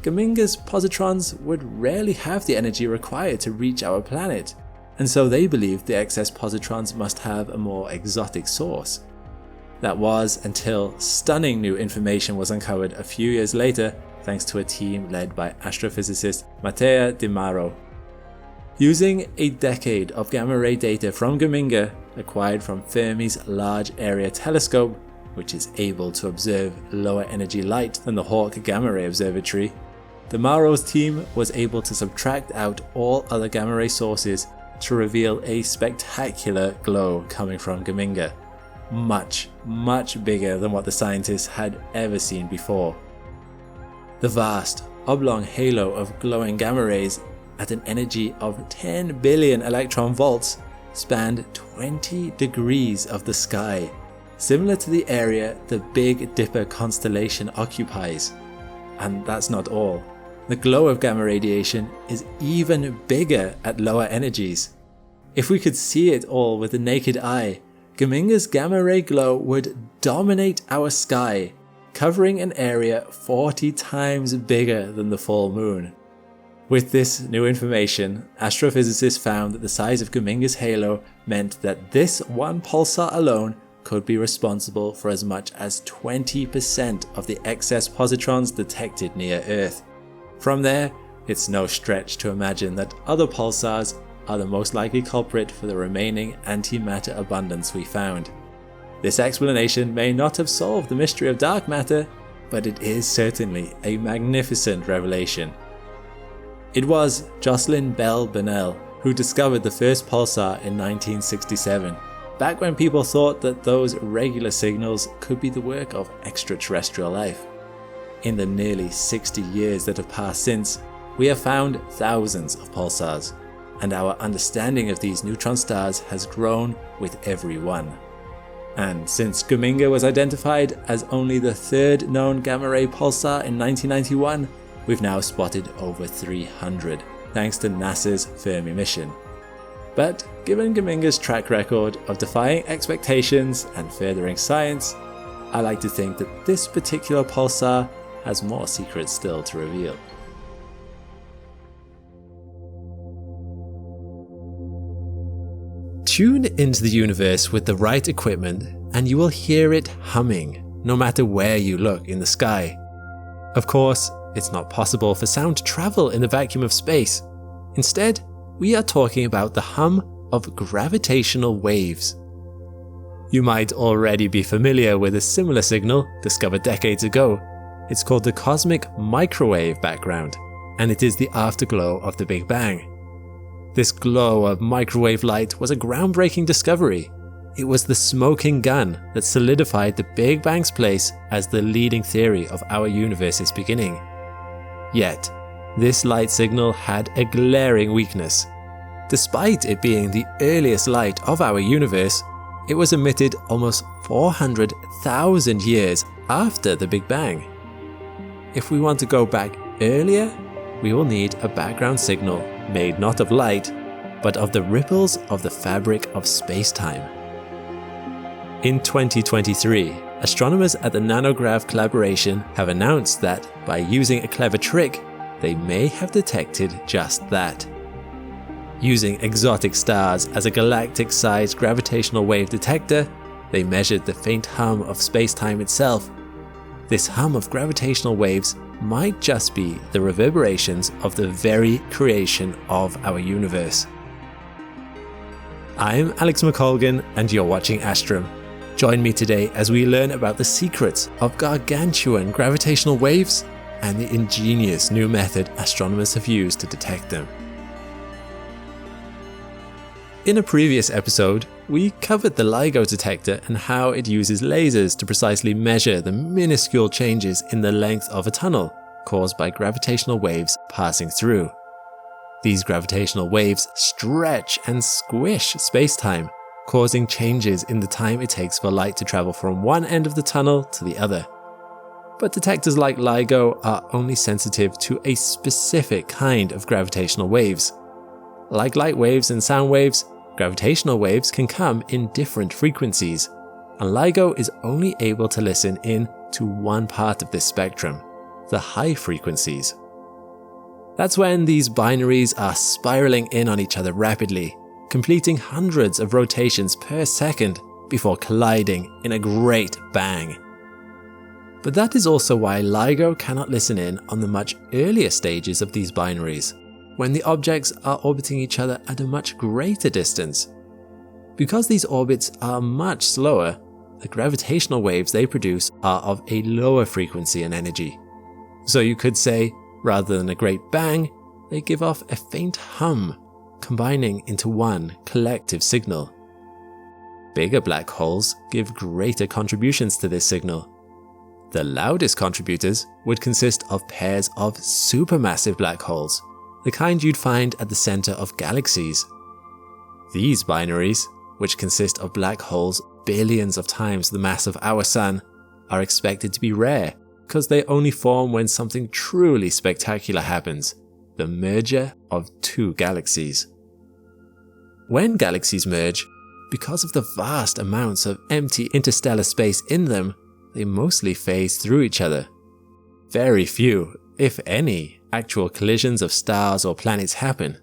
A: Geminga's positrons would rarely have the energy required to reach our planet, and so they believed the excess positrons must have a more exotic source. That was until stunning new information was uncovered a few years later thanks to a team led by astrophysicist Matteo Di Maro. Using a decade of gamma ray data from Geminga acquired from Fermi's Large Area Telescope, which is able to observe lower energy light than the Hawk Gamma Ray Observatory, Di Maro's team was able to subtract out all other gamma ray sources to reveal a spectacular glow coming from Geminga. Much, much bigger than what the scientists had ever seen before. The vast, oblong halo of glowing gamma rays at an energy of 10 billion electron volts spanned 20 degrees of the sky, similar to the area the Big Dipper constellation occupies. And that's not all. The glow of gamma radiation is even bigger at lower energies. If we could see it all with the naked eye, Geminga's gamma ray glow would dominate our sky, covering an area 40 times bigger than the full moon. With this new information, astrophysicists found that the size of Geminga's halo meant that this one pulsar alone could be responsible for as much as 20% of the excess positrons detected near Earth. From there, it's no stretch to imagine that other pulsars are the most likely culprit for the remaining antimatter abundance we found. This explanation may not have solved the mystery of dark matter, but it is certainly a magnificent revelation. It was Jocelyn Bell Burnell who discovered the first pulsar in 1967, back when people thought that those regular signals could be the work of extraterrestrial life. In the nearly 60 years that have passed since, we have found thousands of pulsars, and our understanding of these neutron stars has grown with every one. And since Geminga was identified as only the third known gamma ray pulsar in 1991, we've now spotted over 300, thanks to NASA's Fermi mission. But given Geminga's track record of defying expectations and furthering science, I like to think that this particular pulsar has more secrets still to reveal. Tune into the universe with the right equipment and you will hear it humming, no matter where you look in the sky. Of course, it's not possible for sound to travel in the vacuum of space. Instead, we are talking about the hum of gravitational waves. You might already be familiar with a similar signal discovered decades ago. It's called the cosmic microwave background, and it is the afterglow of the Big Bang. This glow of microwave light was a groundbreaking discovery. It was the smoking gun that solidified the Big Bang's place as the leading theory of our universe's beginning. Yet, this light signal had a glaring weakness. Despite it being the earliest light of our universe, it was emitted almost 400,000 years after the Big Bang. If we want to go back earlier, we will need a background signal made not of light, but of the ripples of the fabric of space-time. In 2023, astronomers at the NANOGrav collaboration have announced that by using a clever trick, they may have detected just that. Using exotic stars as a galactic-sized gravitational wave detector, they measured the faint hum of space-time itself. This hum of gravitational waves might just be the reverberations of the very creation of our universe. I'm Alex McColgan, and you're watching Astrum. Join me today as we learn about the secrets of gargantuan gravitational waves and the ingenious new method astronomers have used to detect them. In a previous episode, we covered the LIGO detector and how it uses lasers to precisely measure the minuscule changes in the length of a tunnel caused by gravitational waves passing through. These gravitational waves stretch and squish space-time, causing changes in the time it takes for light to travel from one end of the tunnel to the other. But detectors like LIGO are only sensitive to a specific kind of gravitational waves. Like light waves and sound waves, gravitational waves can come in different frequencies, and LIGO is only able to listen in to one part of this spectrum, the high frequencies. That's when these binaries are spiraling in on each other rapidly, completing hundreds of rotations per second before colliding in a great bang. But that is also why LIGO cannot listen in on the much earlier stages of these binaries, when the objects are orbiting each other at a much greater distance. Because these orbits are much slower, the gravitational waves they produce are of a lower frequency and energy. So you could say, rather than a great bang, they give off a faint hum, combining into one collective signal. Bigger black holes give greater contributions to this signal. The loudest contributors would consist of pairs of supermassive black holes, the kind you'd find at the center of galaxies. These binaries, which consist of black holes billions of times the mass of our Sun, are expected to be rare because they only form when something truly spectacular happens, the merger of two galaxies. When galaxies merge, because of the vast amounts of empty interstellar space in them, they mostly phase through each other. Very few, if any, actual collisions of stars or planets happen.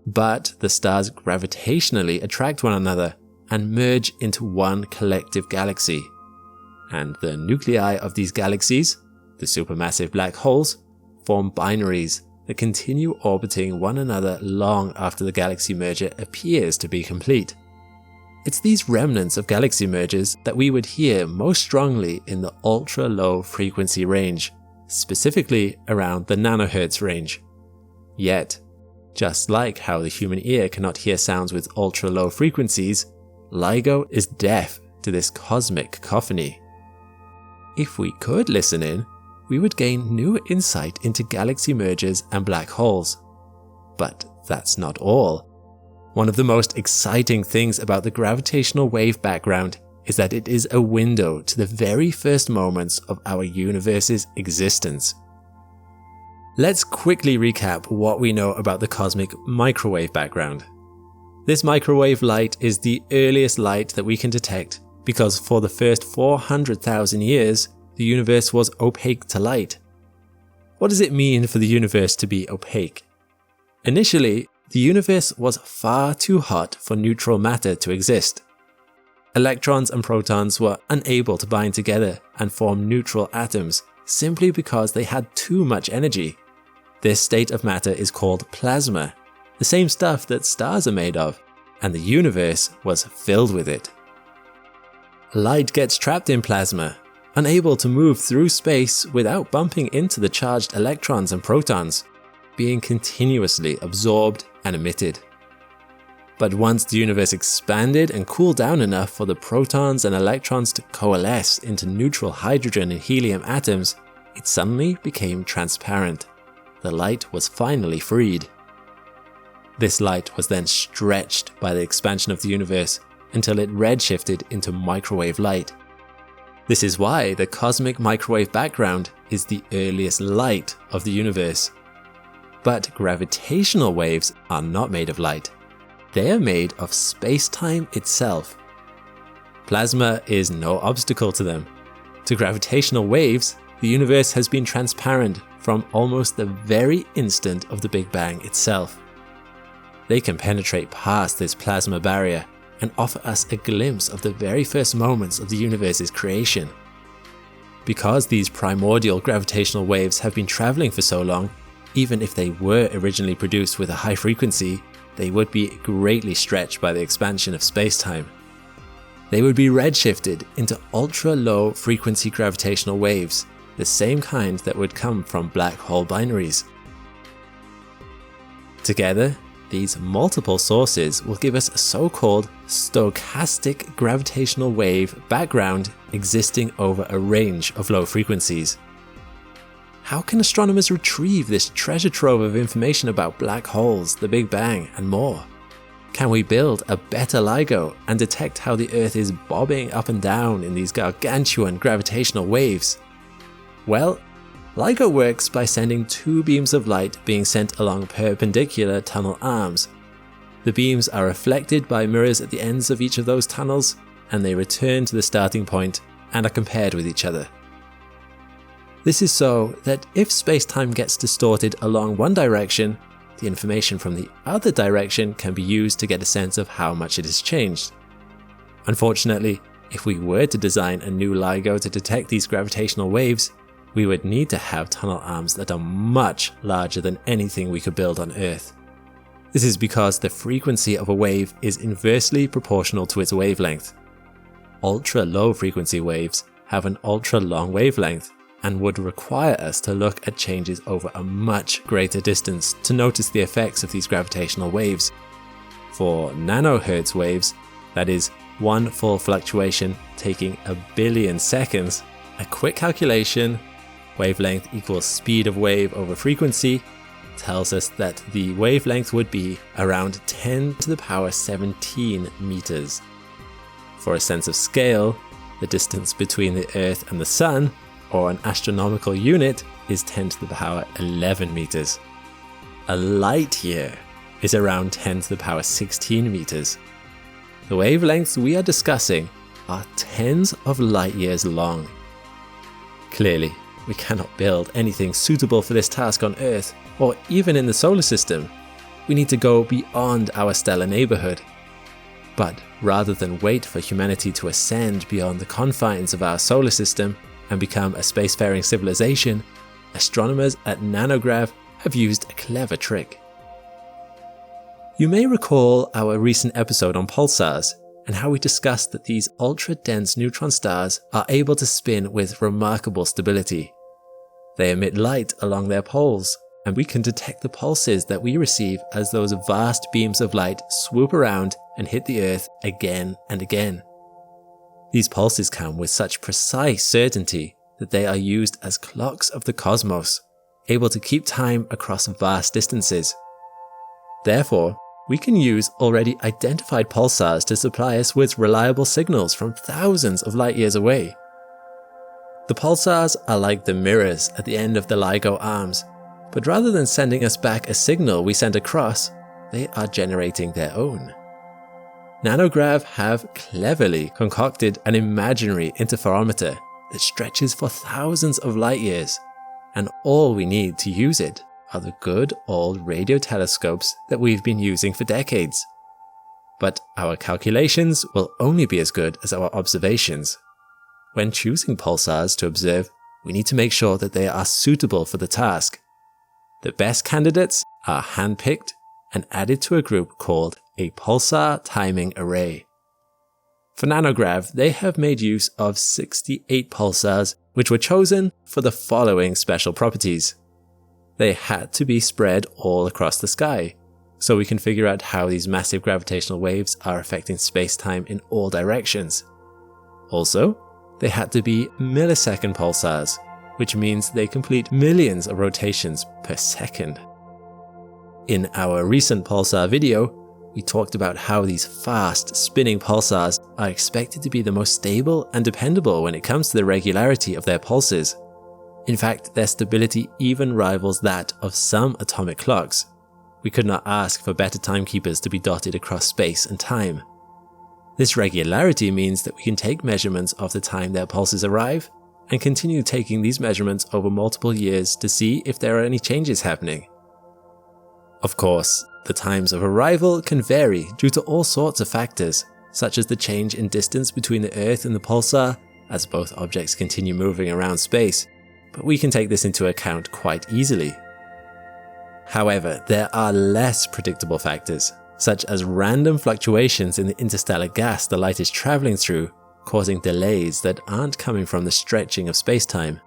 A: But the stars gravitationally attract one another and merge into one collective galaxy. And the nuclei of these galaxies, the supermassive black holes, form binaries that continue orbiting one another long after the galaxy merger appears to be complete. It's these remnants of galaxy mergers that we would hear most strongly in the ultra-low frequency range, specifically around the nanohertz range. Yet, just like how the human ear cannot hear sounds with ultra-low frequencies, LIGO is deaf to this cosmic cacophony. If we could listen in, we would gain new insight into galaxy mergers and black holes. But that's not all. One of the most exciting things about the gravitational wave background is that it is a window to the very first moments of our universe's existence. Let's quickly recap what we know about the cosmic microwave background. This microwave light is the earliest light that we can detect because for the first 400,000 years, the universe was opaque to light. What does it mean for the universe to be opaque? Initially, the universe was far too hot for neutral matter to exist. Electrons and protons were unable to bind together and form neutral atoms simply because they had too much energy. This state of matter is called plasma, the same stuff that stars are made of, and the universe was filled with it. Light gets trapped in plasma, unable to move through space without bumping into the charged electrons and protons, being continuously absorbed and emitted. But once the universe expanded and cooled down enough for the protons and electrons to coalesce into neutral hydrogen and helium atoms, it suddenly became transparent. The light was finally freed. This light was then stretched by the expansion of the universe until it redshifted into microwave light. This is why the cosmic microwave background is the earliest light of the universe. But gravitational waves are not made of light. They are made of space-time itself. Plasma is no obstacle to them. To gravitational waves, the universe has been transparent from almost the very instant of the Big Bang itself. They can penetrate past this plasma barrier and offer us a glimpse of the very first moments of the universe's creation. Because these primordial gravitational waves have been traveling for so long, even if they were originally produced with a high frequency, they would be greatly stretched by the expansion of space-time. They would be redshifted into ultra-low frequency gravitational waves, the same kind that would come from black hole binaries. Together, these multiple sources will give us a so-called stochastic gravitational wave background existing over a range of low frequencies. How can astronomers retrieve this treasure trove of information about black holes, the Big Bang, and more? Can we build a better LIGO and detect how the Earth is bobbing up and down in these gargantuan gravitational waves? Well, LIGO works by sending two beams of light being sent along perpendicular tunnel arms. The beams are reflected by mirrors at the ends of each of those tunnels, and they return to the starting point and are compared with each other. This is so that if space-time gets distorted along one direction, the information from the other direction can be used to get a sense of how much it has changed. Unfortunately, if we were to design a new LIGO to detect these gravitational waves, we would need to have tunnel arms that are much larger than anything we could build on Earth. This is because the frequency of a wave is inversely proportional to its wavelength. Ultra-low frequency waves have an ultra-long wavelength, and would require us to look at changes over a much greater distance to notice the effects of these gravitational waves. For nanohertz waves, that is, one full fluctuation taking a billion seconds, a quick calculation, wavelength equals speed of wave over frequency, tells us that the wavelength would be around 10 to the power 17 meters. For a sense of scale, the distance between the Earth and the Sun, or an astronomical unit, is 10 to the power 11 meters. A light year is around 10 to the power 16 meters. The wavelengths we are discussing are tens of light years long. Clearly, we cannot build anything suitable for this task on Earth, or even in the solar system. We need to go beyond our stellar neighborhood. But rather than wait for humanity to ascend beyond the confines of our solar system and become a spacefaring civilization, astronomers at NANOGrav have used a clever trick. You may recall our recent episode on pulsars and how we discussed that these ultra-dense neutron stars are able to spin with remarkable stability. They emit light along their poles, and we can detect the pulses that we receive as those vast beams of light swoop around and hit the Earth again and again. These pulses come with such precise certainty that they are used as clocks of the cosmos, able to keep time across vast distances. Therefore, we can use already identified pulsars to supply us with reliable signals from thousands of light years away. The pulsars are like the mirrors at the end of the LIGO arms, but rather than sending us back a signal we send across, they are generating their own. NANOGrav have cleverly concocted an imaginary interferometer that stretches for thousands of light years, and all we need to use it are the good old radio telescopes that we've been using for decades. But our calculations will only be as good as our observations. When choosing pulsars to observe, we need to make sure that they are suitable for the task. The best candidates are handpicked and added to a group called a pulsar timing array. For NANOGrav, they have made use of 68 pulsars, which were chosen for the following special properties. They had to be spread all across the sky, so we can figure out how these massive gravitational waves are affecting space-time in all directions. Also, they had to be millisecond pulsars, which means they complete millions of rotations per second. In our recent pulsar video, we talked about how these fast spinning pulsars are expected to be the most stable and dependable when it comes to the regularity of their pulses. In fact, their stability even rivals that of some atomic clocks. We could not ask for better timekeepers to be dotted across space and time. This regularity means that we can take measurements of the time their pulses arrive and continue taking these measurements over multiple years to see if there are any changes happening. Of course, the times of arrival can vary due to all sorts of factors, such as the change in distance between the Earth and the pulsar, as both objects continue moving around space, but we can take this into account quite easily. However, there are less predictable factors, such as random fluctuations in the interstellar gas the light is traveling through, causing delays that aren't coming from the stretching of spacetime.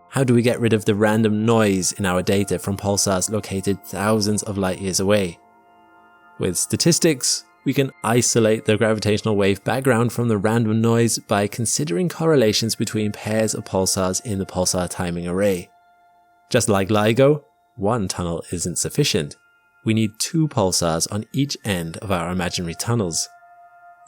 A: How do we get rid of the random noise in our data from pulsars located thousands of light years away? With statistics, we can isolate the gravitational wave background from the random noise by considering correlations between pairs of pulsars in the pulsar timing array. Just like LIGO, one tunnel isn't sufficient. We need 2 pulsars on each end of our imaginary tunnels.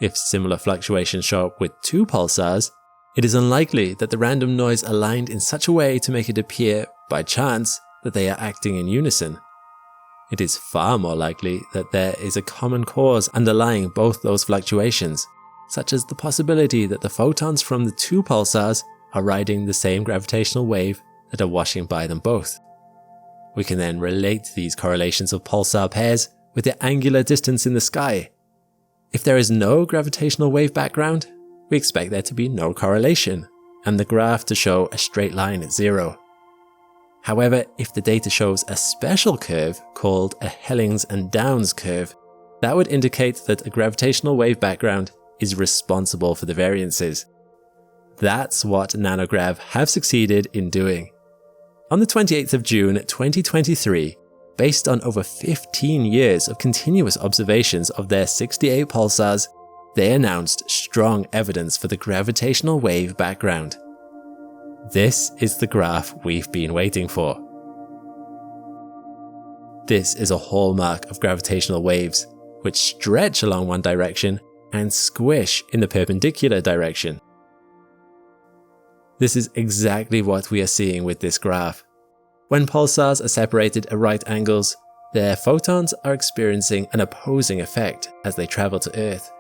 A: If similar fluctuations show up with 2 pulsars, it is unlikely that the random noise aligned in such a way to make it appear, by chance, that they are acting in unison. It is far more likely that there is a common cause underlying both those fluctuations, such as the possibility that the photons from the 2 pulsars are riding the same gravitational wave that are washing by them both. We can then relate these correlations of pulsar pairs with the angular distance in the sky. If there is no gravitational wave background, we expect there to be no correlation, and the graph to show a straight line at 0. However, if the data shows a special curve called a Hellings and Downs curve, that would indicate that a gravitational wave background is responsible for the variances. That's what NANOGrav have succeeded in doing. On the 28th of June 2023, based on over 15 years of continuous observations of their 68 pulsars, they announced strong evidence for the gravitational wave background. This is the graph we've been waiting for. This is a hallmark of gravitational waves, which stretch along one direction and squish in the perpendicular direction. This is exactly what we are seeing with this graph. When pulsars are separated at right angles, their photons are experiencing an opposing effect as they travel to Earth.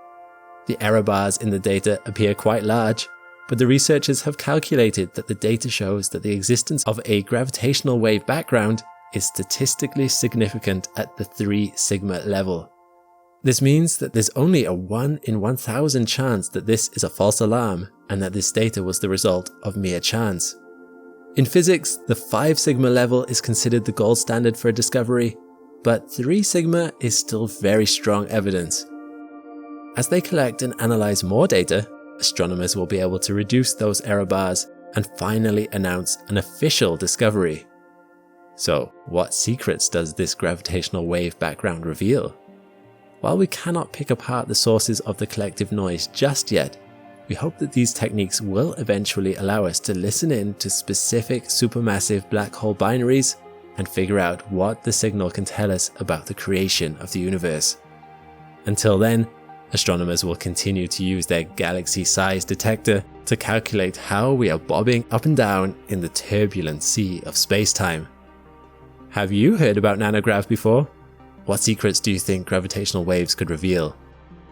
A: The error bars in the data appear quite large, but the researchers have calculated that the data shows that the existence of a gravitational wave background is statistically significant at the 3 sigma level. This means that there's only a 1 in 1,000 chance that this is a false alarm and that this data was the result of mere chance. In physics, the 5 sigma level is considered the gold standard for a discovery, but 3 sigma is still very strong evidence. As they collect and analyze more data, astronomers will be able to reduce those error bars and finally announce an official discovery. So, what secrets does this gravitational wave background reveal? While we cannot pick apart the sources of the collective noise just yet, we hope that these techniques will eventually allow us to listen in to specific supermassive black hole binaries and figure out what the signal can tell us about the creation of the universe. Until then, astronomers will continue to use their galaxy-sized detector to calculate how we are bobbing up and down in the turbulent sea of space-time. Have you heard about NANOGrav before? What secrets do you think gravitational waves could reveal?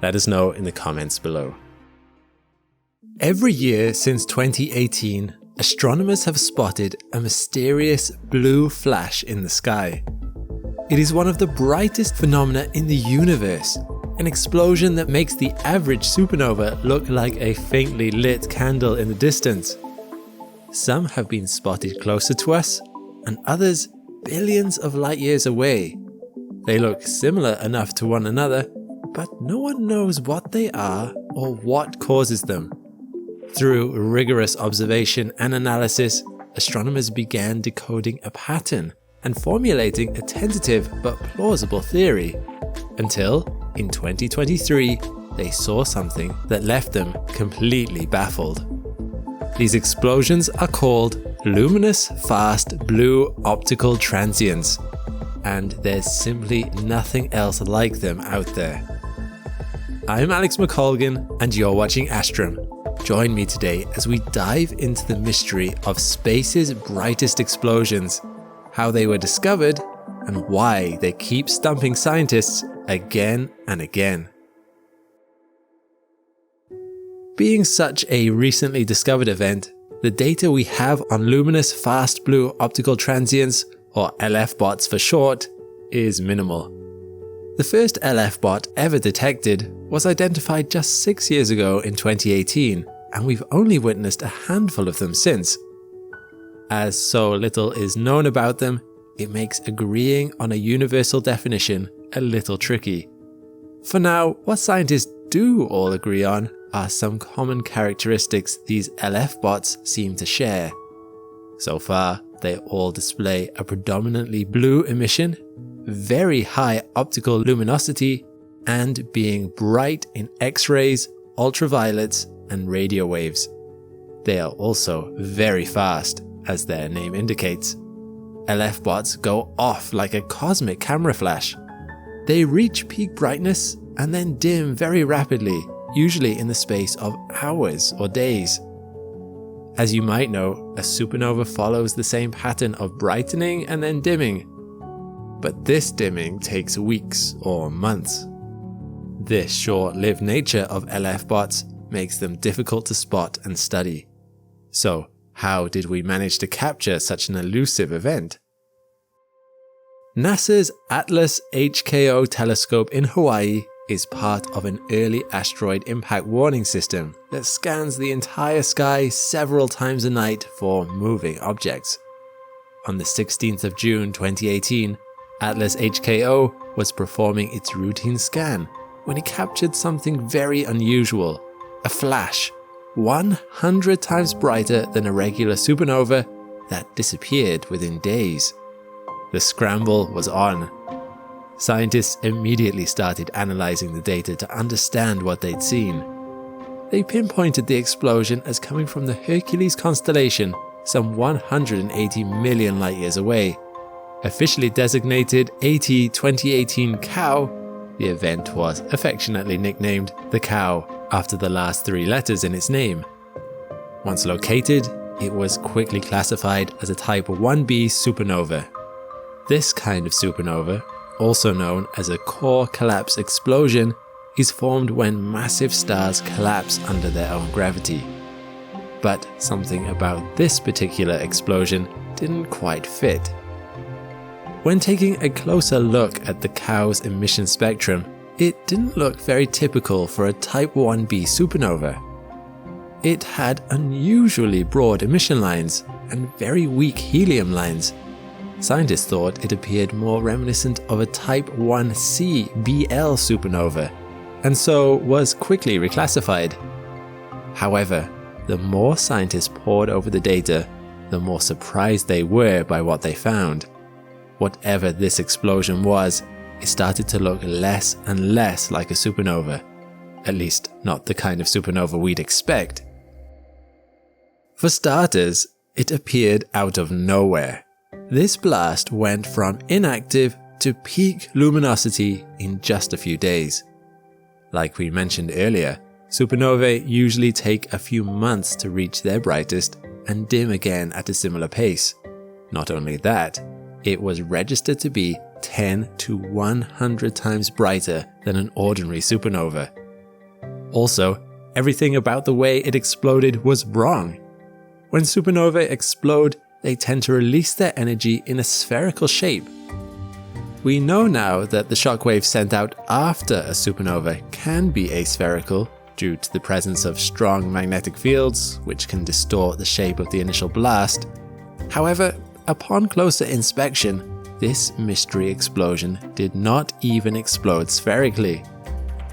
A: Let us know in the comments below. Every year since 2018, astronomers have spotted a mysterious blue flash in the sky. It is one of the brightest phenomena in the universe, an explosion that makes the average supernova look like a faintly lit candle in the distance. Some have been spotted closer to us, and others billions of light years away. They look similar enough to one another, but no one knows what they are or what causes them. Through rigorous observation and analysis, astronomers began decoding a pattern and formulating a tentative but plausible theory, until, in 2023, they saw something that left them completely baffled. These explosions are called luminous fast blue optical transients, and there's simply nothing else like them out there. I'm Alex McColgan, and you're watching Astrum. Join me today as we dive into the mystery of space's brightest explosions, how they were discovered, and why they keep stumping scientists again and again. Being such a recently discovered event, the data we have on luminous fast blue optical transients, or LFBOTs for short, is minimal. The first LFBOT ever detected was identified just 6 years ago in 2018, and we've only witnessed a handful of them since. As so little is known about them, it makes agreeing on a universal definition a little tricky. For now, what scientists do all agree on are some common characteristics these LFBOTs seem to share. So far, they all display a predominantly blue emission, very high optical luminosity, and being bright in X-rays, ultraviolets, and radio waves. They are also very fast, as their name indicates. LFBOTs go off like a cosmic camera flash. They reach peak brightness and then dim very rapidly, usually in the space of hours or days. As you might know, a supernova follows the same pattern of brightening and then dimming. But this dimming takes weeks or months. This short-lived nature of LFBOTs makes them difficult to spot and study. So, how did we manage to capture such an elusive event? NASA's Atlas HKO telescope in Hawaii is part of an early asteroid impact warning system that scans the entire sky several times a night for moving objects. On the 16th of June 2018, Atlas HKO was performing its routine scan when it captured something very unusual, a flash 100 times brighter than a regular supernova that disappeared within days. The scramble was on. Scientists immediately started analyzing the data to understand what they'd seen. They pinpointed the explosion as coming from the Hercules constellation, some 180 million light years away. Officially designated AT 2018 Cow, the event was affectionately nicknamed the Cow after the last 3 letters in its name. Once located, it was quickly classified as a Type 1b supernova. This kind of supernova, also known as a core collapse explosion, is formed when massive stars collapse under their own gravity. But something about this particular explosion didn't quite fit. When taking a closer look at the Cow's emission spectrum, it didn't look very typical for a Type 1b supernova. It had unusually broad emission lines and very weak helium lines. Scientists thought it appeared more reminiscent of a Type 1c BL supernova, and so was quickly reclassified. However, the more scientists pored over the data, the more surprised they were by what they found. Whatever this explosion was, it started to look less and less like a supernova. At least, not the kind of supernova we'd expect. For starters, it appeared out of nowhere. This blast went from inactive to peak luminosity in just a few days. Like we mentioned earlier, supernovae usually take a few months to reach their brightest and dim again at a similar pace. Not only that, it was registered to be 10 to 100 times brighter than an ordinary supernova. Also, everything about the way it exploded was wrong. When supernovae explode, they tend to release their energy in a spherical shape. We know now that the shockwave sent out after a supernova can be aspherical due to the presence of strong magnetic fields, which can distort the shape of the initial blast. However, upon closer inspection, this mystery explosion did not even explode spherically.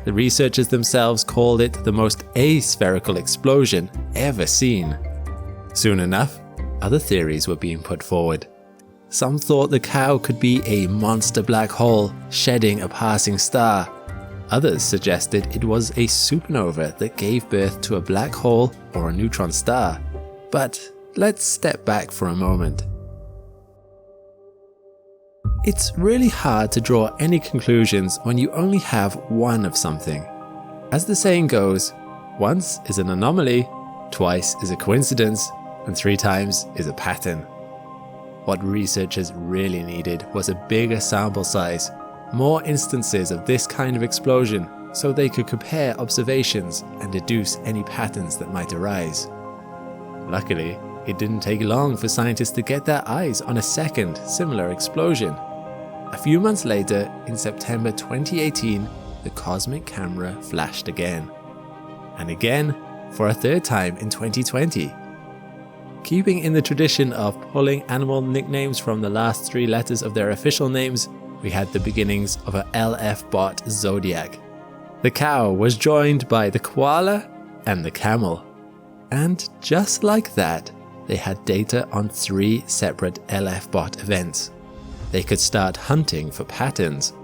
A: The researchers themselves called it the most aspherical explosion ever seen. Soon enough, other theories were being put forward. Some thought the cow could be a monster black hole shedding a passing star. Others suggested it was a supernova that gave birth to a black hole or a neutron star. But let's step back for a moment. It's really hard to draw any conclusions when you only have one of something. As the saying goes, once is an anomaly, twice is a coincidence, and 3 times is a pattern. What researchers really needed was a bigger sample size, more instances of this kind of explosion, so they could compare observations and deduce any patterns that might arise. Luckily, it didn't take long for scientists to get their eyes on a second similar explosion. A few months later, in September 2018, the cosmic camera flashed again. And again, for a third time in 2020. Keeping in the tradition of pulling animal nicknames from the last 3 letters of their official names, we had the beginnings of a LFBOT zodiac. The cow was joined by the koala and the camel. And just like that, they had data on 3 separate LFBOT events. They could start hunting for patterns.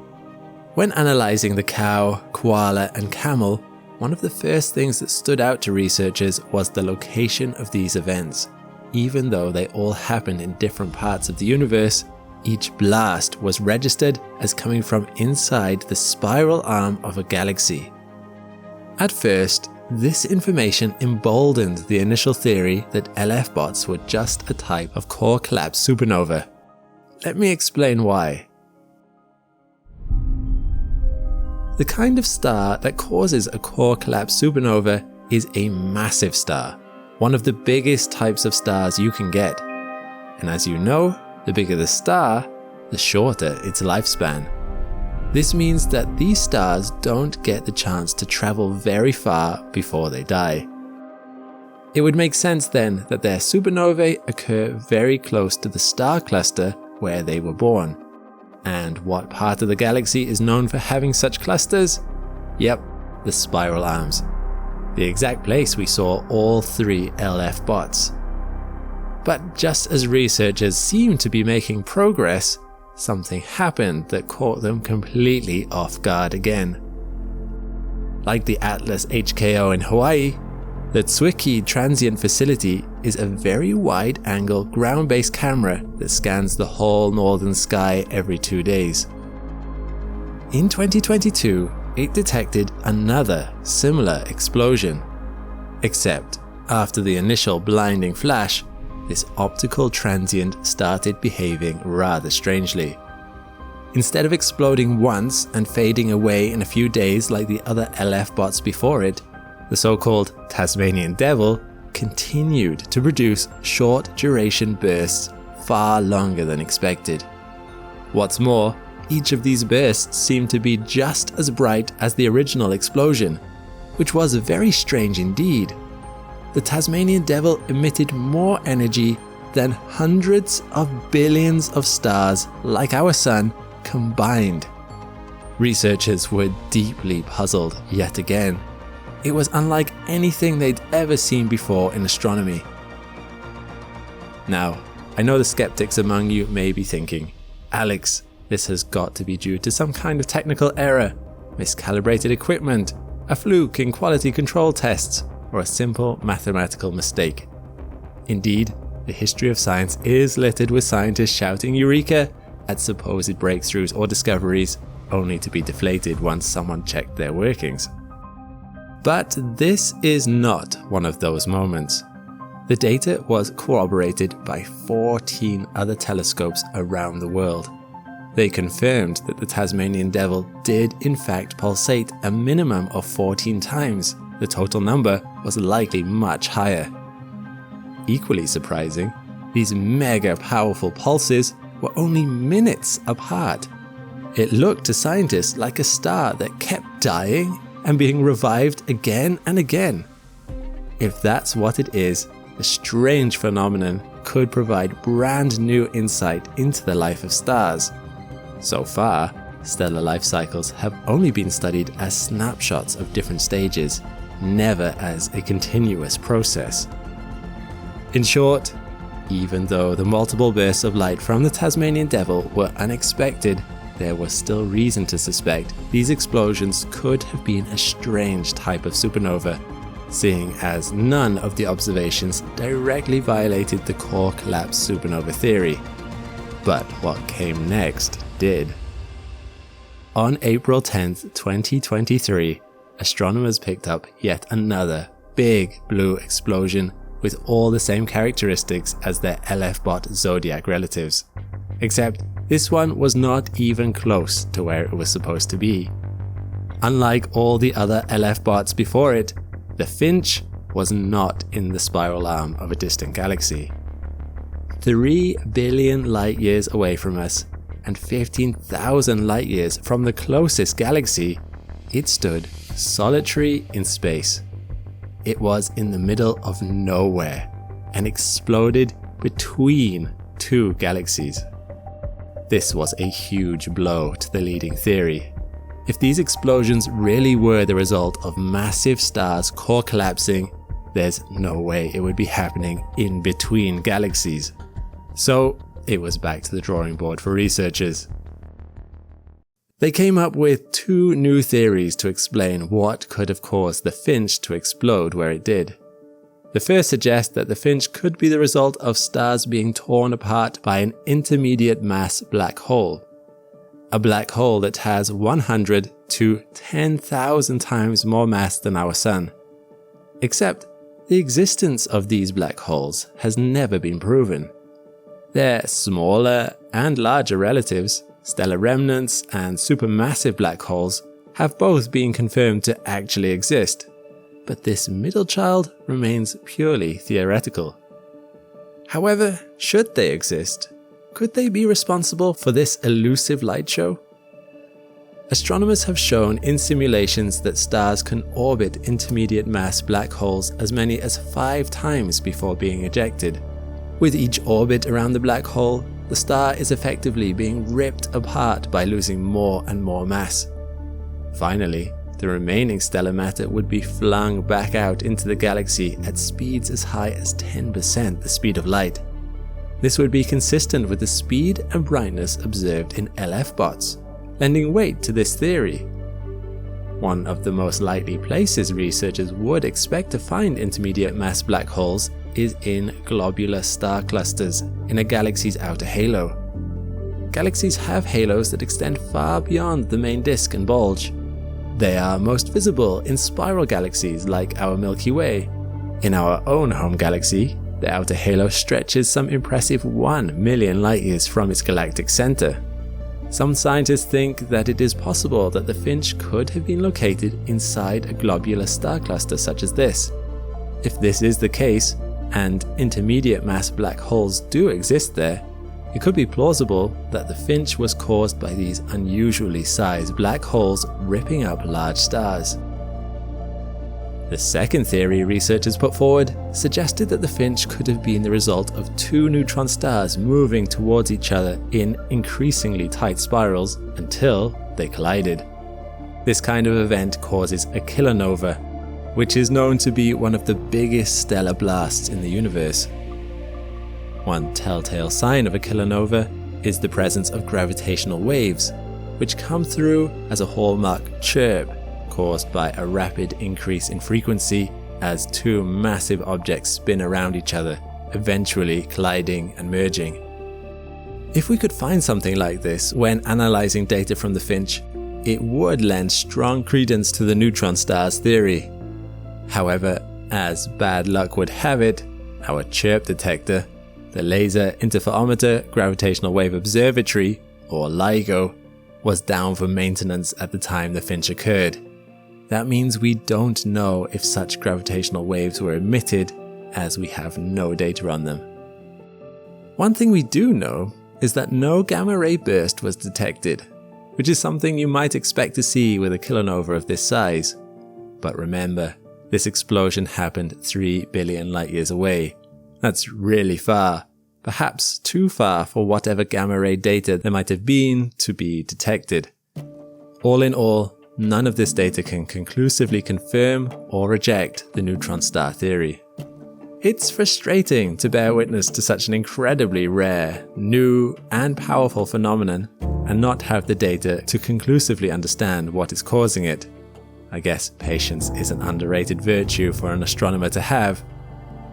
A: When analyzing the cow, koala, and camel, one of the first things that stood out to researchers was the location of these events. Even though they all happened in different parts of the universe, each blast was registered as coming from inside the spiral arm of a galaxy. At first, this information emboldened the initial theory that LFBOTs were just a type of core collapse supernova. Let me explain why. The kind of star that causes a core collapse supernova is a massive star, one of the biggest types of stars you can get. And as you know, the bigger the star, the shorter its lifespan. This means that these stars don't get the chance to travel very far before they die. It would make sense then that their supernovae occur very close to the star cluster where they were born. And what part of the galaxy is known for having such clusters? Yep, the spiral arms. The exact place we saw all 3 LFBOTs. But just as researchers seemed to be making progress, something happened that caught them completely off guard again. Like the Atlas HKO in Hawaii, the Suhith transient facility is a very wide-angle ground-based camera that scans the whole northern sky every 2 days. In 2022, it detected another similar explosion. Except, after the initial blinding flash, this optical transient started behaving rather strangely. Instead of exploding once and fading away in a few days like the other LFBOTs before it, the so-called Tasmanian Devil continued to produce short-duration bursts far longer than expected. What's more, each of these bursts seemed to be just as bright as the original explosion, which was very strange indeed. The Tasmanian Devil emitted more energy than hundreds of billions of stars like our Sun combined. Researchers were deeply puzzled yet again. It was unlike anything they'd ever seen before in astronomy. Now, I know the skeptics among you may be thinking, Alex, this has got to be due to some kind of technical error, miscalibrated equipment, a fluke in quality control tests, or a simple mathematical mistake. Indeed, the history of science is littered with scientists shouting Eureka at supposed breakthroughs or discoveries, only to be deflated once someone checked their workings. But this is not one of those moments. The data was corroborated by 14 other telescopes around the world. They confirmed that the Tasmanian Devil did in fact pulsate a minimum of 14 times. The total number was likely much higher. Equally surprising, these mega powerful pulses were only minutes apart. It looked to scientists like a star that kept dying and being revived again and again. If that's what it is, the strange phenomenon could provide brand new insight into the life of stars. So far, stellar life cycles have only been studied as snapshots of different stages, never as a continuous process. In short, even though the multiple bursts of light from the Tasmanian Devil were unexpected, there was still reason to suspect these explosions could have been a strange type of supernova, seeing as none of the observations directly violated the core collapse supernova theory. But what came next did. On April 10th, 2023, astronomers picked up yet another big blue explosion with all the same characteristics as their LFBOT zodiac relatives. Except this one was not even close to where it was supposed to be. Unlike all the other LFBOTs before it, the Finch was not in the spiral arm of a distant galaxy. 3 billion light years away from us, and 15,000 light years from the closest galaxy, it stood solitary in space. It was in the middle of nowhere and exploded between two galaxies. This was a huge blow to the leading theory. If these explosions really were the result of massive stars core collapsing, there's no way it would be happening in between galaxies. So it was back to the drawing board for researchers. They came up with 2 new theories to explain what could have caused the Finch to explode where it did. The first suggests that the Finch could be the result of stars being torn apart by an intermediate mass black hole. A black hole that has 100 to 10,000 times more mass than our Sun. Except the existence of these black holes has never been proven. Their smaller and larger relatives, stellar remnants and supermassive black holes, have both been confirmed to actually exist, but this middle child remains purely theoretical. However, should they exist, could they be responsible for this elusive light show? Astronomers have shown in simulations that stars can orbit intermediate mass black holes as many as 5 times before being ejected. With each orbit around the black hole, the star is effectively being ripped apart by losing more and more mass. Finally, the remaining stellar matter would be flung back out into the galaxy at speeds as high as 10% the speed of light. This would be consistent with the speed and brightness observed in LFBOTs, lending weight to this theory. One of the most likely places researchers would expect to find intermediate mass black holes is in globular star clusters in a galaxy's outer halo. Galaxies have halos that extend far beyond the main disk and bulge. They are most visible in spiral galaxies like our Milky Way. In our own home galaxy, the outer halo stretches some impressive 1 million light-years from its galactic center. Some scientists think that it is possible that the Finch could have been located inside a globular star cluster such as this. If this is the case, and intermediate mass black holes do exist there, it could be plausible that the Finch was caused by these unusually sized black holes ripping up large stars. The second theory researchers put forward suggested that the Finch could have been the result of 2 neutron stars moving towards each other in increasingly tight spirals until they collided. This kind of event causes a kilonova, which is known to be one of the biggest stellar blasts in the universe. One telltale sign of a kilonova is the presence of gravitational waves, which come through as a hallmark chirp caused by a rapid increase in frequency as 2 massive objects spin around each other, eventually colliding and merging. If we could find something like this when analyzing data from the Finch, it would lend strong credence to the neutron stars theory. However, as bad luck would have it, our chirp detector, the Laser Interferometer Gravitational Wave Observatory, or LIGO, was down for maintenance at the time the Finch occurred. That means we don't know if such gravitational waves were emitted, as we have no data on them. One thing we do know is that no gamma-ray burst was detected, which is something you might expect to see with a kilonova of this size. But remember, this explosion happened 3 billion light-years away. That's really far, perhaps too far for whatever gamma-ray data there might have been to be detected. All in all, none of this data can conclusively confirm or reject the neutron star theory. It's frustrating to bear witness to such an incredibly rare, new, and powerful phenomenon and not have the data to conclusively understand what is causing it. I guess patience is an underrated virtue for an astronomer to have,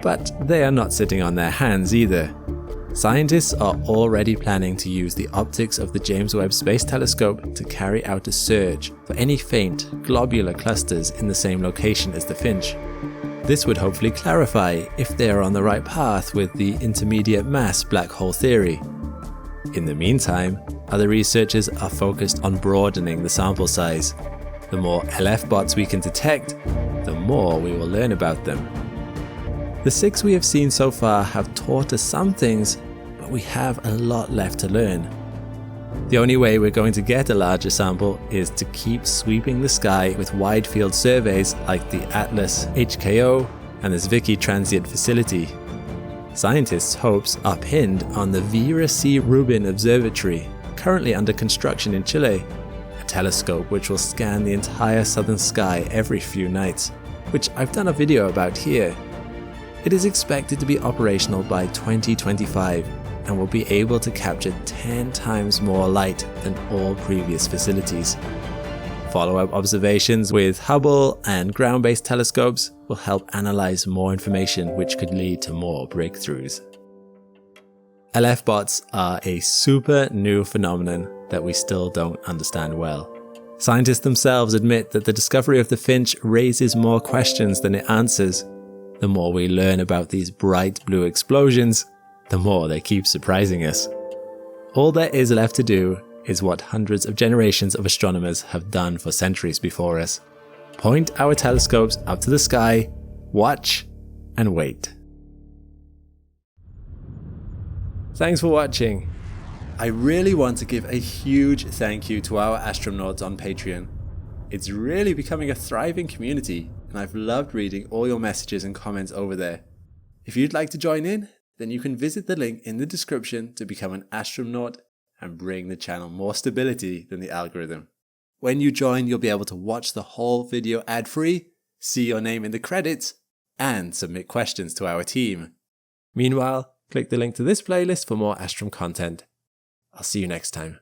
A: but they are not sitting on their hands either. Scientists are already planning to use the optics of the James Webb Space Telescope to carry out a search for any faint, globular clusters in the same location as the Finch. This would hopefully clarify if they are on the right path with the intermediate mass black hole theory. In the meantime, other researchers are focused on broadening the sample size. The more LFBOTs we can detect, the more we will learn about them. The 6 we have seen so far have taught us some things, but we have a lot left to learn. The only way we're going to get a larger sample is to keep sweeping the sky with wide field surveys like the Atlas HKO and the Zwicky Transient Facility. Scientists' hopes are pinned on the Vera C. Rubin Observatory, currently under construction in Chile, a telescope which will scan the entire southern sky every few nights, which I've done a video about here. It is expected to be operational by 2025 and will be able to capture 10 times more light than all previous facilities. Follow-up observations with Hubble and ground-based telescopes will help analyze more information which could lead to more breakthroughs. LFBOTs are a super new phenomenon that we still don't understand well. Scientists themselves admit that the discovery of the Finch raises more questions than it answers. The more we learn about these bright blue explosions, the more they keep surprising us. All there is left to do is what hundreds of generations of astronomers have done for centuries before us. Point our telescopes up to the sky, watch, and wait. Thanks for watching. I really want to give a huge thank you to our astronauts on Patreon. It's really becoming a thriving community, and I've loved reading all your messages and comments over there. If you'd like to join in, then you can visit the link in the description to become an astronaut and bring the channel more stability than the algorithm. When you join, you'll be able to watch the whole video ad-free, see your name in the credits, and submit questions to our team. Meanwhile, click the link to this playlist for more Astrum content. I'll see you next time.